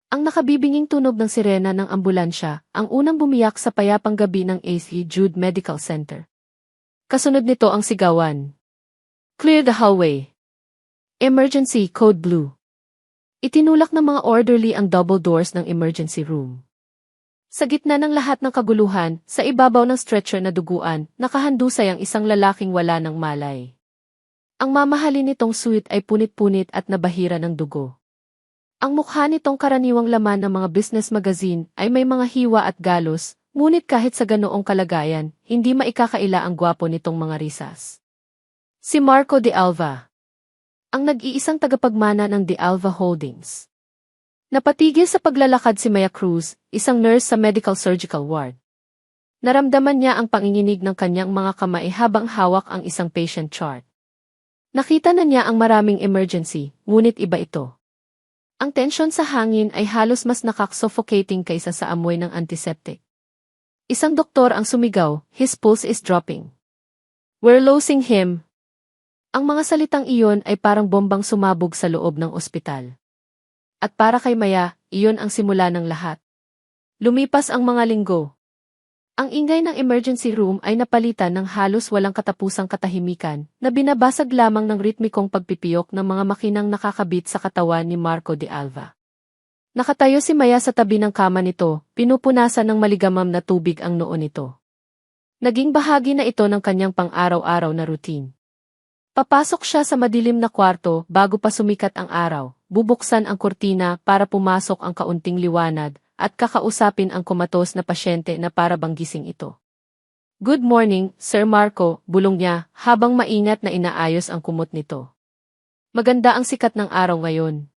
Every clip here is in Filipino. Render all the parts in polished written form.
Ang nakabibinging tunog ng sirena ng ambulansya, ang unang bumiyak sa payapang gabi ng A.C. Jude Medical Center. Kasunod nito ang sigawan. Clear the hallway. Emergency Code Blue. Itinulak ng mga orderly ang double doors ng emergency room. Sa gitna ng lahat ng kaguluhan, sa ibabaw ng stretcher na duguan, nakahandusay ang isang lalaking wala ng malay. Ang mamahalin nitong suit ay punit-punit at nabahira ng dugo. Ang mukha nitong karaniwang laman ng mga business magazine ay may mga hiwa at galos, ngunit kahit sa ganoong kalagayan, hindi maikakaila ang gwapo nitong mga risas. Si Marco De Alva, ang nag-iisang tagapagmana ng De Alva Holdings. Napatigil sa paglalakad si Maya Cruz, isang nurse sa medical surgical ward. Naramdaman niya ang panginginig ng kanyang mga kamay habang hawak ang isang patient chart. Nakita na niya ang maraming emergency, ngunit iba ito. Ang tensyon sa hangin ay halos mas nakak-suffocating kaysa sa amoy ng antiseptic. Isang doktor ang sumigaw, his pulse is dropping. We're losing him. Ang mga salitang iyon ay parang bombang sumabog sa loob ng ospital. At para kay Maya, iyon ang simula ng lahat. Lumipas ang mga linggo. Ang ingay ng emergency room ay napalitan ng halos walang katapusang katahimikan na binabasag lamang ng ritmikong pagpipiyok ng mga makinang nakakabit sa katawan ni Marco De Alva. Nakatayo si Maya sa tabi ng kama nito, pinupunasan ng maligamam na tubig ang noo nito. Naging bahagi na ito ng kanyang pang-araw-araw na routine. Papasok siya sa madilim na kwarto bago pa sumikat ang araw, bubuksan ang kurtina para pumasok ang kaunting liwanag, at kakausapin ang kumatos na pasyente na para bang gising ito. Good morning, Sir Marco, bulong niya, habang maingat na inaayos ang kumot nito. Maganda ang sikat ng araw ngayon.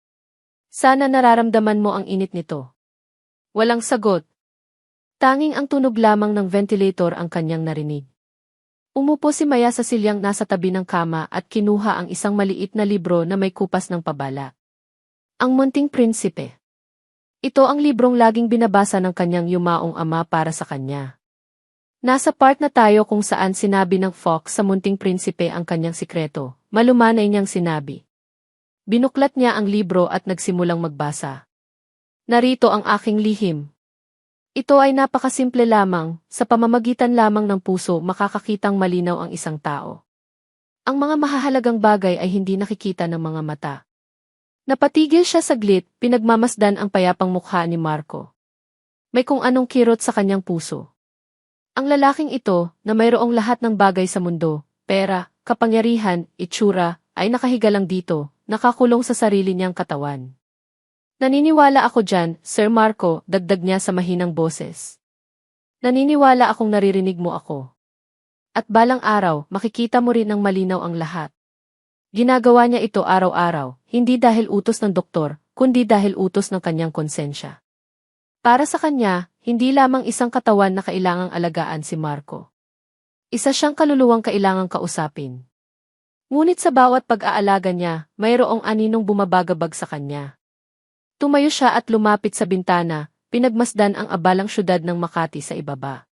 Sana nararamdaman mo ang init nito. Walang sagot. Tanging ang tunog lamang ng ventilator ang kanyang narinig. Umupo si Maya sa silyang nasa tabi ng kama at kinuha ang isang maliit na libro na may kupas ng pabala. Ang Munting Prinsipe. Ito ang librong laging binabasa ng kanyang yumaong ama para sa kanya. Nasa part na tayo kung saan sinabi ng Fox sa Munting Prinsipe ang kanyang sikreto, malumanay niyang sinabi. Binuklat niya ang libro at nagsimulang magbasa. Narito ang aking lihim. Ito ay napakasimple lamang, sa pamamagitan lamang ng puso makakakitang malinaw ang isang tao. Ang mga mahahalagang bagay ay hindi nakikita ng mga mata. Napatigil siya saglit, pinagmamasdan ang payapang mukha ni Marco. May kung anong kirot sa kanyang puso. Ang lalaking ito, na mayroong lahat ng bagay sa mundo, pera, kapangyarihan, itsura, ay nakahiga lang dito, nakakulong sa sarili niyang katawan. Naniniwala ako dyan, Sir Marco, dagdag niya sa mahinang boses. Naniniwala akong naririnig mo ako. At balang araw, makikita mo rin ng malinaw ang lahat. Ginagawa niya ito araw-araw, hindi dahil utos ng doktor, kundi dahil utos ng kanyang konsensya. Para sa kanya, hindi lamang isang katawan na kailangang alagaan si Marco. Isa siyang kaluluwang kailangang kausapin. Ngunit sa bawat pag-aalaga niya, mayroong aninong bumabagabag sa kanya. Tumayo siya at lumapit sa bintana, pinagmasdan ang abalang syudad ng Makati sa ibaba.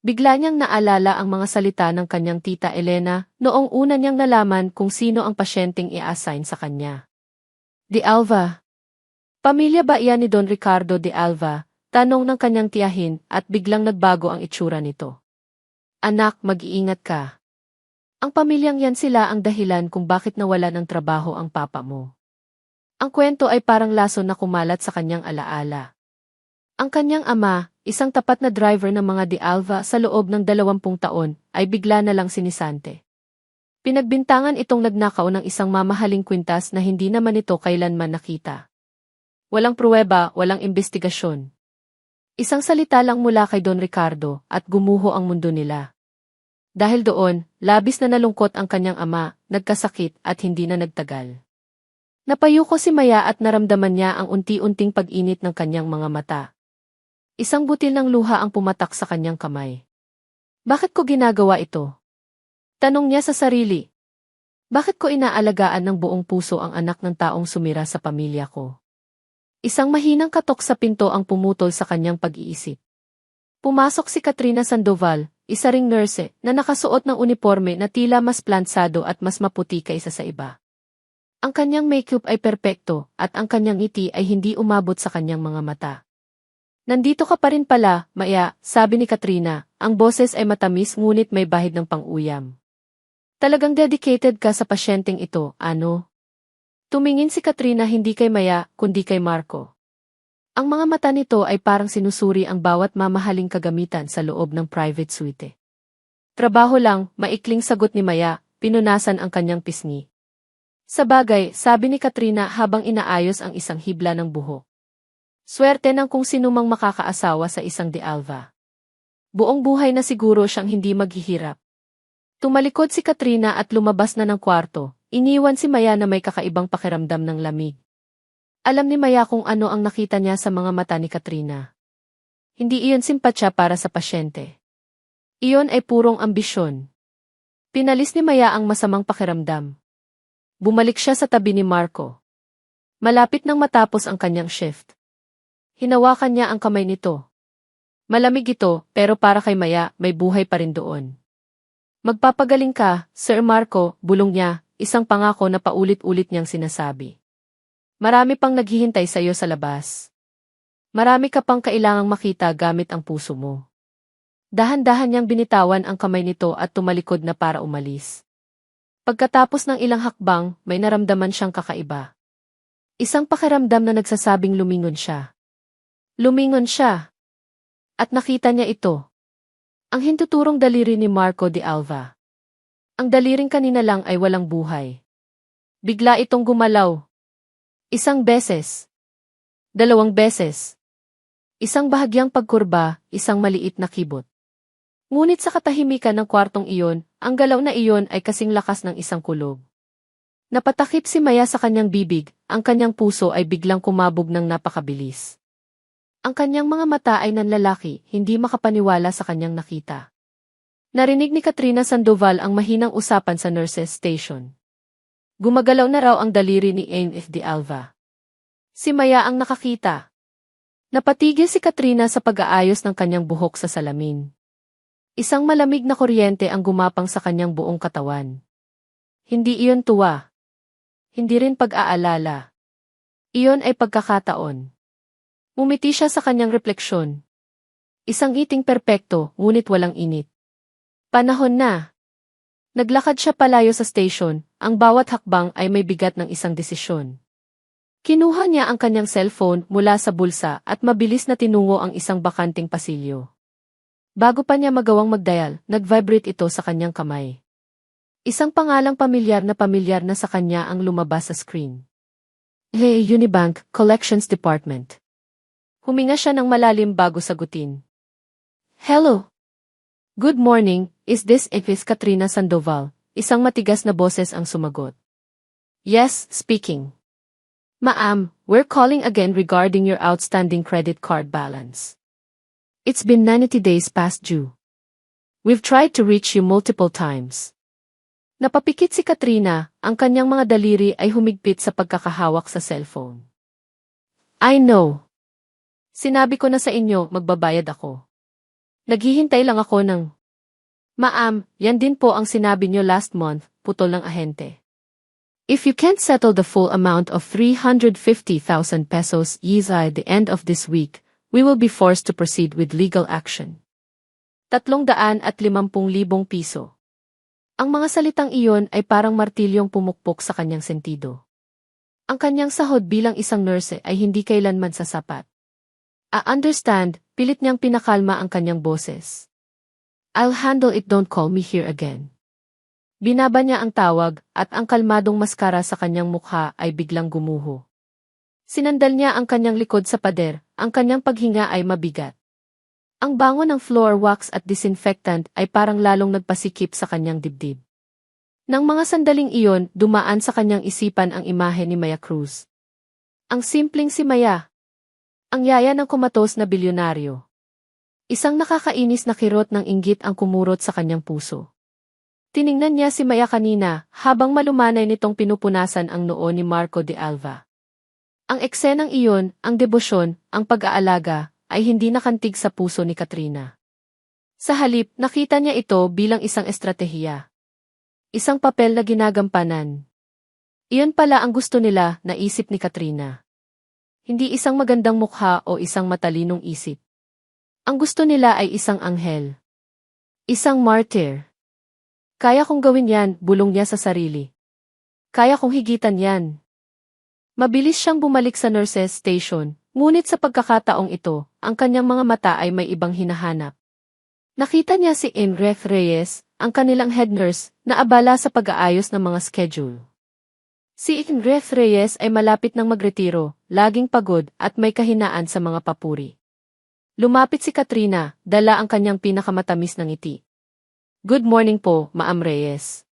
Bigla niyang naalala ang mga salita ng kanyang tita Elena noong una niyang nalaman kung sino ang pasyenteng i-assign sa kanya. De Alva. Pamilya ba iyan ni Don Ricardo De Alva? Tanong ng kanyang tiyahin at biglang nagbago ang itsura nito. Anak, mag-iingat ka. Ang pamilyang yan sila ang dahilan kung bakit nawala ng trabaho ang papa mo. Ang kwento ay parang laso na kumalat sa kanyang alaala. Ang kanyang ama, isang tapat na driver ng mga De Alva sa loob ng 20 taon, ay bigla na lang sinisante. Pinagbintangan itong nagnakaw ng isang mamahaling kwintas na hindi naman ito kailanman nakita. Walang pruweba, walang imbestigasyon. Isang salita lang mula kay Don Ricardo at gumuho ang mundo nila. Dahil doon, labis na nalungkot ang kanyang ama, nagkasakit at hindi na nagtagal. Napayuko si Maya at naramdaman niya ang unti-unting pag-init ng kanyang mga mata. Isang butil ng luha ang pumatak sa kanyang kamay. Bakit ko ginagawa ito? Tanong niya sa sarili. Bakit ko inaalagaan ng buong puso ang anak ng taong sumira sa pamilya ko? Isang mahinang katok sa pinto ang pumutol sa kanyang pag-iisip. Pumasok si Katrina Sandoval, isa ring nurse, na nakasuot ng uniforme na tila mas plansado at mas maputi kaysa sa iba. Ang kanyang makeup ay perpekto at ang kanyang ngiti ay hindi umabot sa kanyang mga mata. Nandito ka pa rin pala, Maya, sabi ni Katrina, ang boses ay matamis ngunit may bahid ng pang-uyam. Talagang dedicated ka sa pasyenteng ito, ano? Tumingin si Katrina hindi kay Maya, kundi kay Marco. Ang mga mata nito ay parang sinusuri ang bawat mamahaling kagamitan sa loob ng private suite. Trabaho lang, maikling sagot ni Maya, pinunasan ang kanyang pisngi. Sa bagay, sabi ni Katrina habang inaayos ang isang hibla ng buhok. Swerte ng kung sinumang makakaasawa sa isang De Alva. Buong buhay na siguro siyang hindi maghihirap. Tumalikod si Katrina at lumabas na ng kwarto, iniwan si Maya na may kakaibang pakiramdam ng lamig. Alam ni Maya kung ano ang nakita niya sa mga mata ni Katrina. Hindi iyon simpatya para sa pasyente. Iyon ay purong ambisyon. Pinalis ni Maya ang masamang pakiramdam. Bumalik siya sa tabi ni Marco. Malapit nang matapos ang kanyang shift. Hinawakan niya ang kamay nito. Malamig ito, pero para kay Maya, may buhay pa rin doon. Magpapagaling ka, Sir Marco, bulong niya, isang pangako na paulit-ulit niyang sinasabi. Marami pang naghihintay sa iyo sa labas. Marami ka pang kailangang makita gamit ang puso mo. Dahan-dahan niyang binitawan ang kamay nito at tumalikod na para umalis. Pagkatapos ng ilang hakbang, may naramdaman siyang kakaiba. Isang pakiramdam na nagsasabing lumingon siya. Lumingon siya. At nakita niya ito. Ang hintuturong daliri ni Marco de Alva. Ang daliring kanina lang ay walang buhay. Bigla itong gumalaw. Isang beses. 2 beses. Isang bahagyang pagkurba, isang maliit na kibot. Ngunit sa katahimikan ng kwartong iyon, ang galaw na iyon ay kasing lakas ng isang kulog. Napatakip si Maya sa kanyang bibig, ang kanyang puso ay biglang kumabog ng napakabilis. Ang kanyang mga mata ay nanlalaki, hindi makapaniwala sa kanyang nakita. Narinig ni Katrina Sandoval ang mahinang usapan sa nurses station. Gumagalaw na raw ang daliri ni Ain de Alva. Si Maya ang nakakita. Napatigil si Katrina sa pag-aayos ng kanyang buhok sa salamin. Isang malamig na kuryente ang gumapang sa kanyang buong katawan. Hindi iyon tuwa. Hindi rin pag-aalala. Iyon ay pagkakataon. Umiti siya sa kanyang refleksyon. Isang ngiting perpekto, ngunit walang init. Panahon na. Naglakad siya palayo sa station, ang bawat hakbang ay may bigat ng isang desisyon. Kinuha niya ang kanyang cellphone mula sa bulsa at mabilis na tinungo ang isang bakanting pasilyo. Bago pa niya magawang mag-dial, nag-vibrate ito sa kanyang kamay. Isang pangalang pamilyar na sa kanya ang lumabas sa screen. Hey, Unibank, Collections Department. Huminga siya ng malalim bago sagutin. Hello. Good morning, is this Miss Katrina Sandoval? Isang matigas na boses ang sumagot. Yes, speaking. Ma'am, we're calling again regarding your outstanding credit card balance. It's been 90 days past due. We've tried to reach you multiple times. Napapikit si Katrina, ang kanyang mga daliri ay humigpit sa pagkakahawak sa cellphone. I know. Sinabi ko na sa inyo, magbabayad ako. Naghihintay lang ako ng... Ma'am, yan din po ang sinabi nyo last month, putol ng ahente. If you can't settle the full amount of 350,000 pesos by the end of this week, we will be forced to proceed with legal action. 350,000 piso. Ang mga salitang iyon ay parang martilyong pumukpok sa kanyang sentido. Ang kanyang sahod bilang isang nurse ay hindi kailanman sasapat. Understand, pilit niyang pinakalma ang kanyang boses. I'll handle it, don't call me here again. Binaba niya ang tawag at ang kalmadong maskara sa kanyang mukha ay biglang gumuho. Sinandal niya ang kanyang likod sa pader, ang kanyang paghinga ay mabigat. Ang bango ng floor wax at disinfectant ay parang lalong nagpasikip sa kanyang dibdib. Nang mga sandaling iyon, dumaan sa kanyang isipan ang imahe ni Maya Cruz. Ang simpleng si Maya. Ang yaya ng kumatos na bilyonaryo. Isang nakakainis na kirot ng inggit ang kumurot sa kanyang puso. Tiningnan niya si Maya kanina habang malumanay nitong pinupunasan ang noo ni Marco de Alva. Ang eksenang iyon, ang debosyon, ang pag-aalaga, ay hindi nakantig sa puso ni Katrina. Sa halip, nakita niya ito bilang isang estratehiya. Isang papel na ginagampanan. Iyon pala ang gusto nila, naisip ni Katrina. Hindi isang magandang mukha o isang matalinong isip. Ang gusto nila ay isang anghel. Isang martyr. Kaya kong gawin yan, bulong niya sa sarili. Kaya kong higitan yan. Mabilis siyang bumalik sa nurses station, ngunit sa pagkakataong ito, ang kanyang mga mata ay may ibang hinahanap. Nakita niya si Enrique Reyes, ang kanilang head nurse, na abala sa pag-aayos ng mga schedule. Si Enrique Reyes ay malapit ng magretiro, laging pagod at may kahinaan sa mga papuri. Lumapit si Katrina, dala ang kanyang pinakamatamis na ngiti. Good morning po, Ma'am Reyes.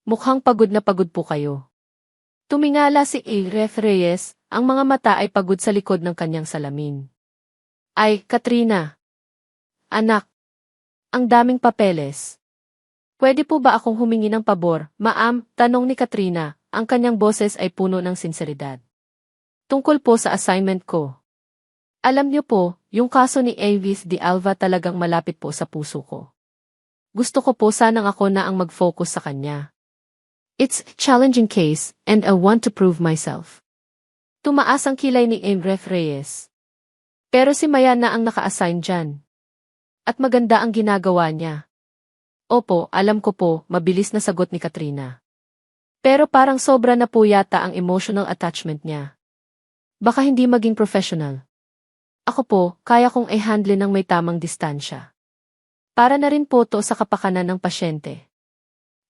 Mukhang pagod na pagod po kayo. Tumingala si Enrique Reyes, ang mga mata ay pagod sa likod ng kanyang salamin. Ay, Katrina. Anak. Ang daming papeles. Pwede po ba akong humingi ng pabor, Ma'am? Tanong ni Katrina, ang kanyang boses ay puno ng sinseridad. Tungkol po sa assignment ko. Alam niyo po, yung kaso ni Avis de Alva talagang malapit po sa puso ko. Gusto ko po sanang ako na ang mag-focus sa kanya. It's a challenging case, and I want to prove myself. Tumaas ang kilay ni Enrique Reyes. Pero si Maya na ang naka-assign dyan. At maganda ang ginagawa niya. Opo, alam ko po, mabilis na sagot ni Katrina. Pero parang sobra na po yata ang emotional attachment niya. Baka hindi maging professional. Ako po, kaya kong i-handle ng may tamang distansya. Para na rin po to sa kapakanan ng pasyente.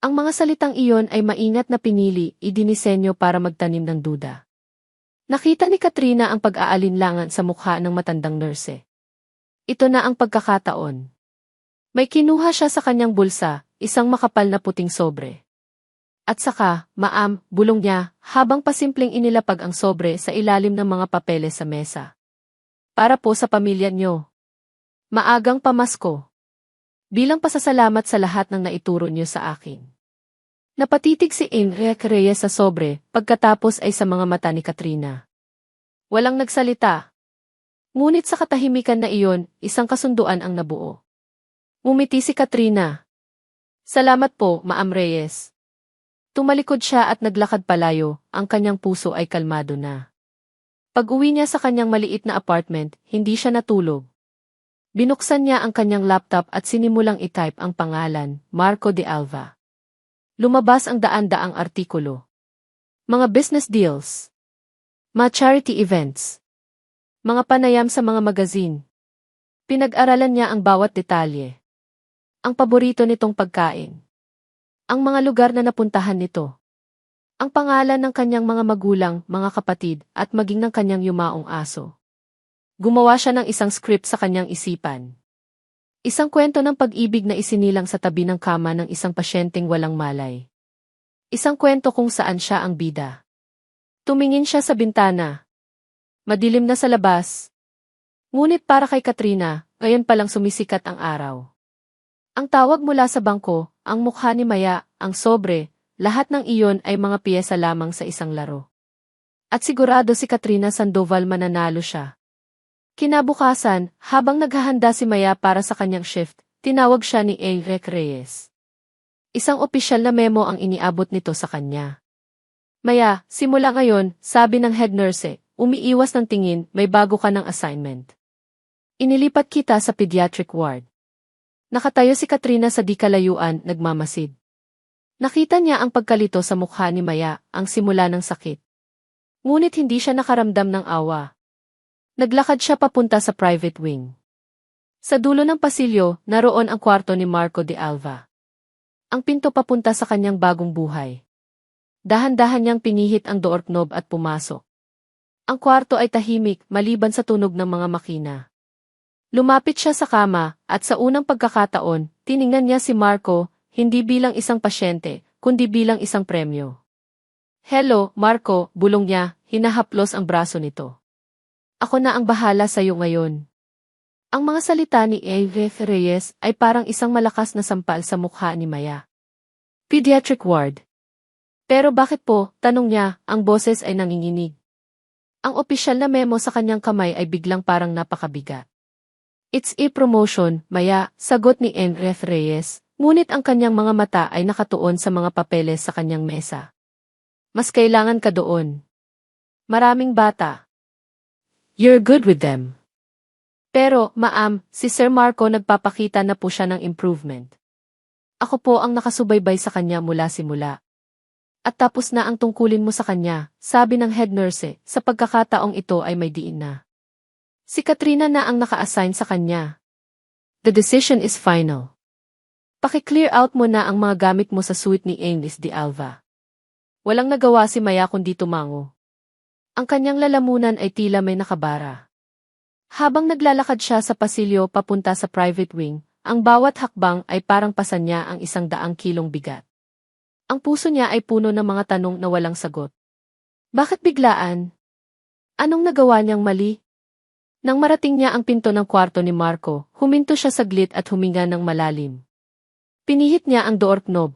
Ang mga salitang iyon ay maingat na pinili, idinisenyo para magtanim ng duda. Nakita ni Katrina ang pag-aalinlangan sa mukha ng matandang nurse. Ito na ang pagkakataon. May kinuha siya sa kanyang bulsa, isang makapal na puting sobre. At saka, Ma'am, bulong niya, habang pasimpleng inilapag ang sobre sa ilalim ng mga papeles sa mesa. Para po sa pamilya niyo. Maagang pamasko. Bilang pasasalamat sa lahat ng naituro niyo sa akin. Napatitig si Enrique Reyes sa sobre, pagkatapos ay sa mga mata ni Katrina. Walang nagsalita. Ngunit sa katahimikan na iyon, isang kasunduan ang nabuo. Ngumiti si Katrina. Salamat po, Ma'am Reyes. Tumalikod siya at naglakad palayo, ang kanyang puso ay kalmado na. Pag-uwi niya sa kanyang maliit na apartment, hindi siya natulog. Binuksan niya ang kanyang laptop at sinimulang i-type ang pangalan, Marco de Alva. Lumabas ang daan-daang artikulo. Mga business deals. Mga charity events. Mga panayam sa mga magazine. Pinag-aralan niya ang bawat detalye. Ang paborito nitong pagkain. Ang mga lugar na napuntahan nito. Ang pangalan ng kanyang mga magulang, mga kapatid, at maging ng kanyang yumaong aso. Gumawa siya ng isang script sa kanyang isipan. Isang kwento ng pag-ibig na isinilang sa tabi ng kama ng isang pasyenteng walang malay. Isang kwento kung saan siya ang bida. Tumingin siya sa bintana. Madilim na sa labas. Ngunit para kay Katrina, ngayon palang sumisikat ang araw. Ang tawag mula sa bangko, ang mukha ni Maya, ang sobre, lahat ng iyon ay mga piyesa lamang sa isang laro. At sigurado si Katrina Sandoval mananalo siya. Kinabukasan, habang naghahanda si Maya para sa kanyang shift, tinawag siya ni Enrique Reyes. Isang opisyal na memo ang iniabot nito sa kanya. Maya, simula ngayon, sabi ng head nurse, umiiwas ng tingin, may bago ka ng assignment. Inilipat kita sa pediatric ward. Nakatayo si Katrina sa di kalayuan, nagmamasid. Nakita niya ang pagkalito sa mukha ni Maya, ang simula ng sakit. Ngunit hindi siya nakaramdam ng awa. Naglakad siya papunta sa private wing. Sa dulo ng pasilyo, naroon ang kwarto ni Marco de Alva. Ang pinto papunta sa kanyang bagong buhay. Dahan-dahan niyang pinihit ang doorknob at pumasok. Ang kwarto ay tahimik, maliban sa tunog ng mga makina. Lumapit siya sa kama, at sa unang pagkakataon, tiningnan niya si Marco, hindi bilang isang pasyente, kundi bilang isang premyo. Hello, Marco, bulong niya, hinahaplos ang braso nito. Ako na ang bahala sa iyo ngayon. Ang mga salita ni Enrique Reyes ay parang isang malakas na sampal sa mukha ni Maya. Pediatric ward. Pero bakit po, tanong niya, ang boses ay nanginginig. Ang opisyal na memo sa kanyang kamay ay biglang parang napakabigat. It's a promotion, Maya, sagot ni Enrique Reyes, ngunit ang kanyang mga mata ay nakatuon sa mga papeles sa kanyang mesa. Mas kailangan ka doon. Maraming bata. You're good with them. Pero, ma'am, si Sir Marco nagpapakita na po siya ng improvement. Ako po ang nakasubaybay sa kanya mula simula. At tapos na ang tungkulin mo sa kanya, sabi ng head nurse, sa pagkakataong ito ay may diin na. Si Katrina na ang naka-assign sa kanya. The decision is final. Paki-clear out mo na ang mga gamit mo sa suite ni Agnes de Alva. Walang nagawa si Maya kundi tumango. Ang kanyang lalamunan ay tila may nakabara. Habang naglalakad siya sa pasilyo papunta sa private wing, ang bawat hakbang ay parang pasan niya ang 100 kilong bigat. Ang puso niya ay puno ng mga tanong na walang sagot. Bakit biglaan? Anong nagawa niyang mali? Nang marating niya ang pinto ng kwarto ni Marco, huminto siya saglit at huminga ng malalim. Pinihit niya ang door knob.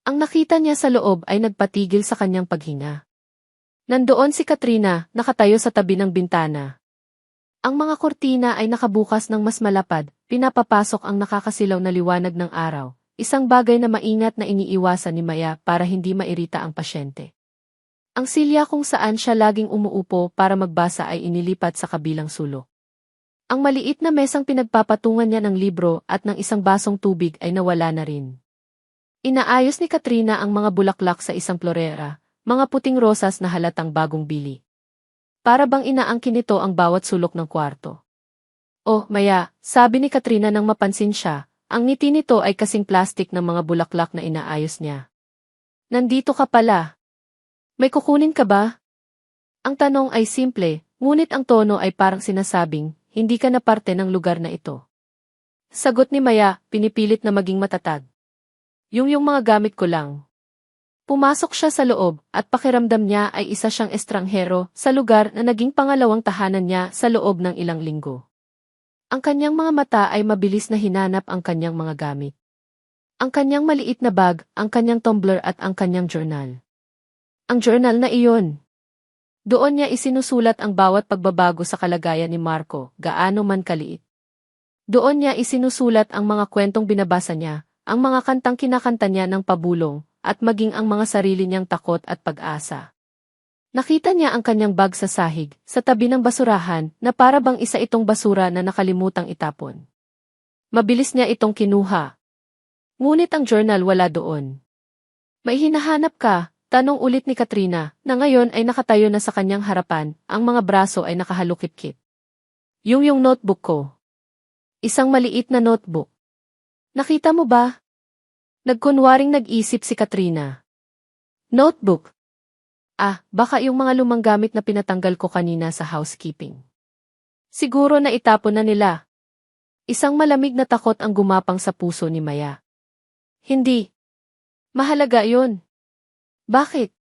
Ang nakita niya sa loob ay nagpatigil sa kanyang paghinga. Nandoon si Katrina, nakatayo sa tabi ng bintana. Ang mga kortina ay nakabukas ng mas malapad, pinapapasok ang nakakasilaw na liwanag ng araw, isang bagay na maingat na iniiwasan ni Maya para hindi mairita ang pasyente. Ang silya kung saan siya laging umuupo para magbasa ay inilipat sa kabilang sulok. Ang maliit na mesang pinagpapatungan niya ng libro at ng isang basong tubig ay nawala na rin. Inaayos ni Katrina ang mga bulaklak sa isang florera, mga puting rosas na halatang bagong bili. Para bang inaangkin nito ang bawat sulok ng kwarto. Oh, Maya, sabi ni Katrina nang mapansin siya, ang ngiti nito ay kasing plastik ng mga bulaklak na inaayos niya. Nandito ka pala. May kukunin ka ba? Ang tanong ay simple, ngunit ang tono ay parang sinasabing, hindi ka na parte ng lugar na ito. Sagot ni Maya, pinipilit na maging matatag. Yung mga gamit ko lang. Pumasok siya sa loob at pakiramdam niya ay isa siyang estranghero sa lugar na naging pangalawang tahanan niya sa loob ng ilang linggo. Ang kanyang mga mata ay mabilis na hinanap ang kanyang mga gamit. Ang kanyang maliit na bag, ang kanyang tumbler at ang kanyang journal. Ang journal na iyon. Doon niya isinusulat ang bawat pagbabago sa kalagayan ni Marco, gaano man kaliit. Doon niya isinusulat ang mga kwentong binabasa niya, ang mga kantang kinakanta niya ng pabulong, at maging ang mga sarili niyang takot at pag-asa. Nakita niya ang kanyang bag sa sahig, sa tabi ng basurahan, na para bang isa itong basura na nakalimutang itapon. Mabilis niya itong kinuha. Ngunit ang journal wala doon. May hinahanap ka? Tanong ulit ni Katrina, na ngayon ay nakatayo na sa kanyang harapan, ang mga braso ay nakahalukip-kip. Yung notebook ko. Isang maliit na notebook. Nakita mo ba? Nagkunwaring nag-isip si Katrina. Notebook. Baka yung mga lumang gamit na pinatanggal ko kanina sa housekeeping. Siguro na itapon na nila. Isang malamig na takot ang gumapang sa puso ni Maya. Hindi. Mahalaga yun. Bakit?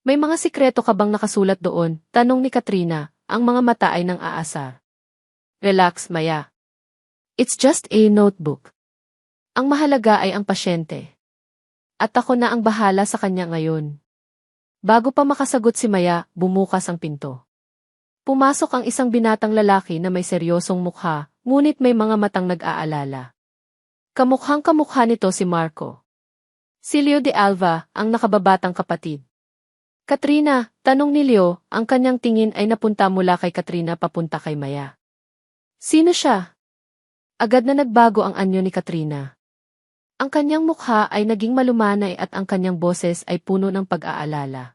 May mga sikreto ka bang nakasulat doon? Tanong ni Katrina, ang mga mata ay nang aasar. Relax, Maya. It's just a notebook. Ang mahalaga ay ang pasyente. At ako na ang bahala sa kanya ngayon. Bago pa makasagot si Maya, bumukas ang pinto. Pumasok ang isang binatang lalaki na may seryosong mukha, ngunit may mga matang nag-aalala. Kamukhang-kamukha nito si Marco. Si Leo de Alva, ang nakababatang kapatid. Katrina, tanong ni Leo, ang kanyang tingin ay napunta mula kay Katrina papunta kay Maya. Sino siya? Agad na nagbago ang anyo ni Katrina. Ang kanyang mukha ay naging malumanay at ang kanyang boses ay puno ng pag-aalala.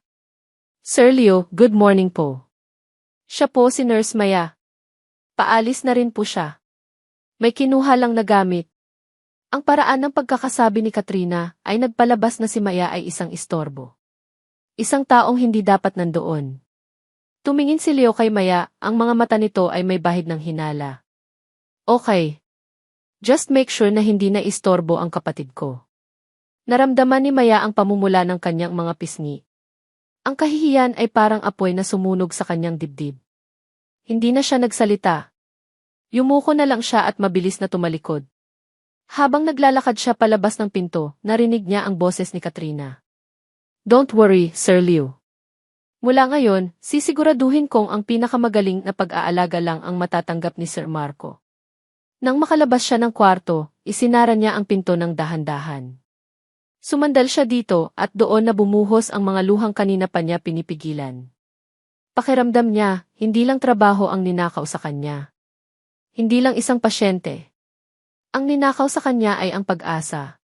Sir Leo, good morning po. Siya po si Nurse Maya. Paalis na rin po siya. May kinuha lang na gamit. Ang paraan ng pagkakasabi ni Katrina ay nagpalabas na si Maya ay isang istorbo. Isang taong hindi dapat nandoon. Tumingin si Leo kay Maya, ang mga mata nito ay may bahid ng hinala. Okay. Just make sure na hindi na istorbo ang kapatid ko. Naramdaman ni Maya ang pamumula ng kanyang mga pisngi. Ang kahihiyan ay parang apoy na sumunog sa kanyang dibdib. Hindi na siya nagsalita. Yumuko na lang siya at mabilis na tumalikod. Habang naglalakad siya palabas ng pinto, narinig niya ang boses ni Katrina. Don't worry, Sir Leo. Mula ngayon, sisiguraduhin kong ang pinakamagaling na pag-aalaga lang ang matatanggap ni Sir Marco. Nang makalabas siya ng kwarto, isinara niya ang pinto ng dahan-dahan. Sumandal siya dito at doon na bumuhos ang mga luhang kanina pa niya pinipigilan. Pakiramdam niya, hindi lang trabaho ang ninakaw sa kanya. Hindi lang isang pasyente. Ang ninakaw sa kanya ay ang pag-asa.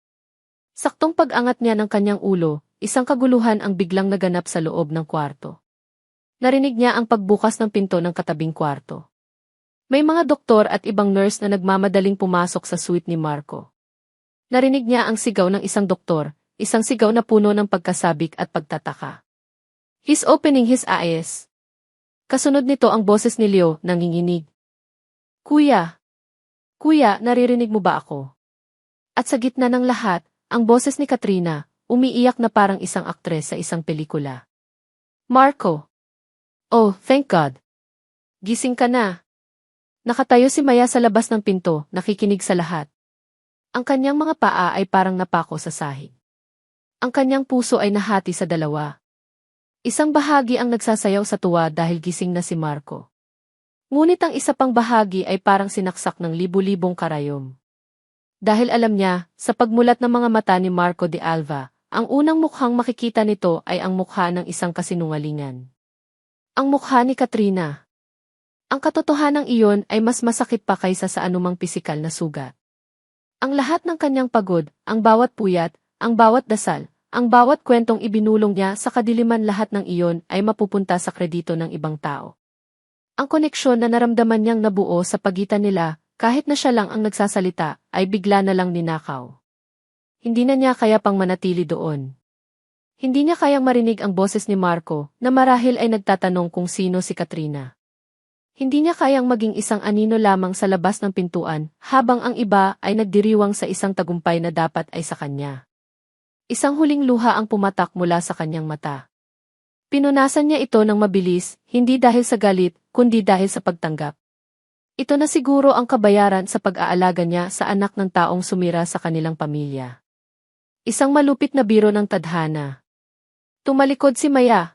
Saktong pag-angat niya ng kanyang ulo, isang kaguluhan ang biglang naganap sa loob ng kwarto. Narinig niya ang pagbukas ng pinto ng katabing kwarto. May mga doktor at ibang nurse na nagmamadaling pumasok sa suite ni Marco. Narinig niya ang sigaw ng isang doktor, isang sigaw na puno ng pagkasabik at pagtataka. He's opening his eyes. Kasunod nito ang boses ni Leo, nanginginig. Kuya! Kuya, naririnig mo ba ako? At sa gitna ng lahat, ang boses ni Katrina, umiiyak na parang isang aktres sa isang pelikula. Marco! Oh, thank God! Gising ka na. Nakatayo si Maya sa labas ng pinto, nakikinig sa lahat. Ang kanyang mga paa ay parang napako sa sahig. Ang kanyang puso ay nahati sa dalawa. Isang bahagi ang nagsasayaw sa tuwa dahil gising na si Marco. Ngunit ang isa pang bahagi ay parang sinaksak ng libu-libong karayom. Dahil alam niya, sa pagmulat ng mga mata ni Marco de Alva, ang unang mukhang makikita nito ay ang mukha ng isang kasinungalingan. Ang mukha ni Katrina. Ang katotohanan iyon ay mas masakit pa kaysa sa anumang pisikal na sugat. Ang lahat ng kanyang pagod, ang bawat puyat, ang bawat dasal, ang bawat kwentong ibinulong niya sa kadiliman lahat ng iyon ay mapupunta sa kredito ng ibang tao. Ang koneksyon na naramdaman niyang nabuo sa pagitan nila, kahit na siya lang ang nagsasalita, ay bigla na lang ninakaw. Hindi na niya kaya pang manatili doon. Hindi niya kayang marinig ang boses ni Marco, na marahil ay nagtatanong kung sino si Katrina. Hindi niya kayang maging isang anino lamang sa labas ng pintuan, habang ang iba ay nagdiriwang sa isang tagumpay na dapat ay sa kanya. Isang huling luha ang pumatak mula sa kanyang mata. Pinunasan niya ito ng mabilis, hindi dahil sa galit, kundi dahil sa pagtanggap. Ito na siguro ang kabayaran sa pag-aalaga niya sa anak ng taong sumira sa kanilang pamilya. Isang malupit na biro ng tadhana. Tumalikod si Maya.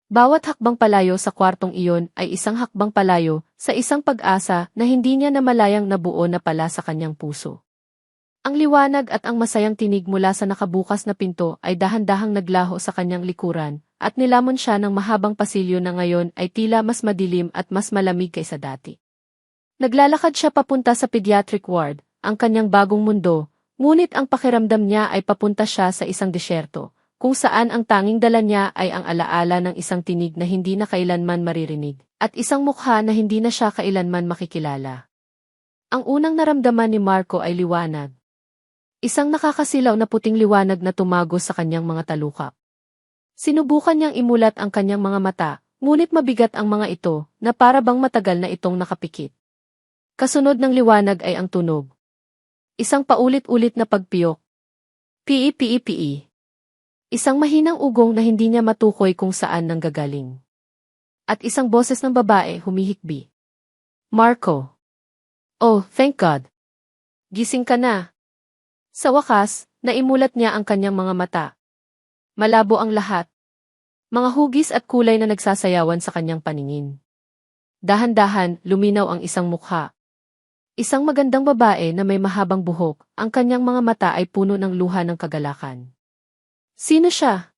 Bawat hakbang palayo sa kwartong iyon ay isang hakbang palayo sa isang pag-asa na hindi niya namalayang nabuo na pala sa kanyang puso. Ang liwanag at ang masayang tinig mula sa nakabukas na pinto ay dahan-dahang naglaho sa kanyang likuran at nilamon siya ng mahabang pasilyo na ngayon ay tila mas madilim at mas malamig kaysa dati. Naglalakad siya papunta sa pediatric ward, ang kanyang bagong mundo, ngunit ang pakiramdam niya ay papunta siya sa isang disyerto, kung saan ang tanging dala niya ay ang alaala ng isang tinig na hindi na kailanman maririnig, at isang mukha na hindi na siya kailanman makikilala. Ang unang naramdaman ni Marco ay liwanag. Isang nakakasilaw na puting liwanag na tumagos sa kanyang mga talukap. Sinubukan niyang imulat ang kanyang mga mata, ngunit mabigat ang mga ito, na para bang matagal na itong nakapikit. Kasunod ng liwanag ay ang tunog. Isang paulit-ulit na pagpiyok. Pii-pii-pii. Isang mahinang ugong na hindi niya matukoy kung saan nanggagaling. At isang boses ng babae humihikbi. Marco. Oh, thank God. Gising ka na. Sa wakas, naimulat niya ang kanyang mga mata. Malabo ang lahat. Mga hugis at kulay na nagsasayawan sa kanyang paningin. Dahan-dahan, luminaw ang isang mukha. Isang magandang babae na may mahabang buhok, ang kanyang mga mata ay puno ng luha ng kagalakan. Sino siya?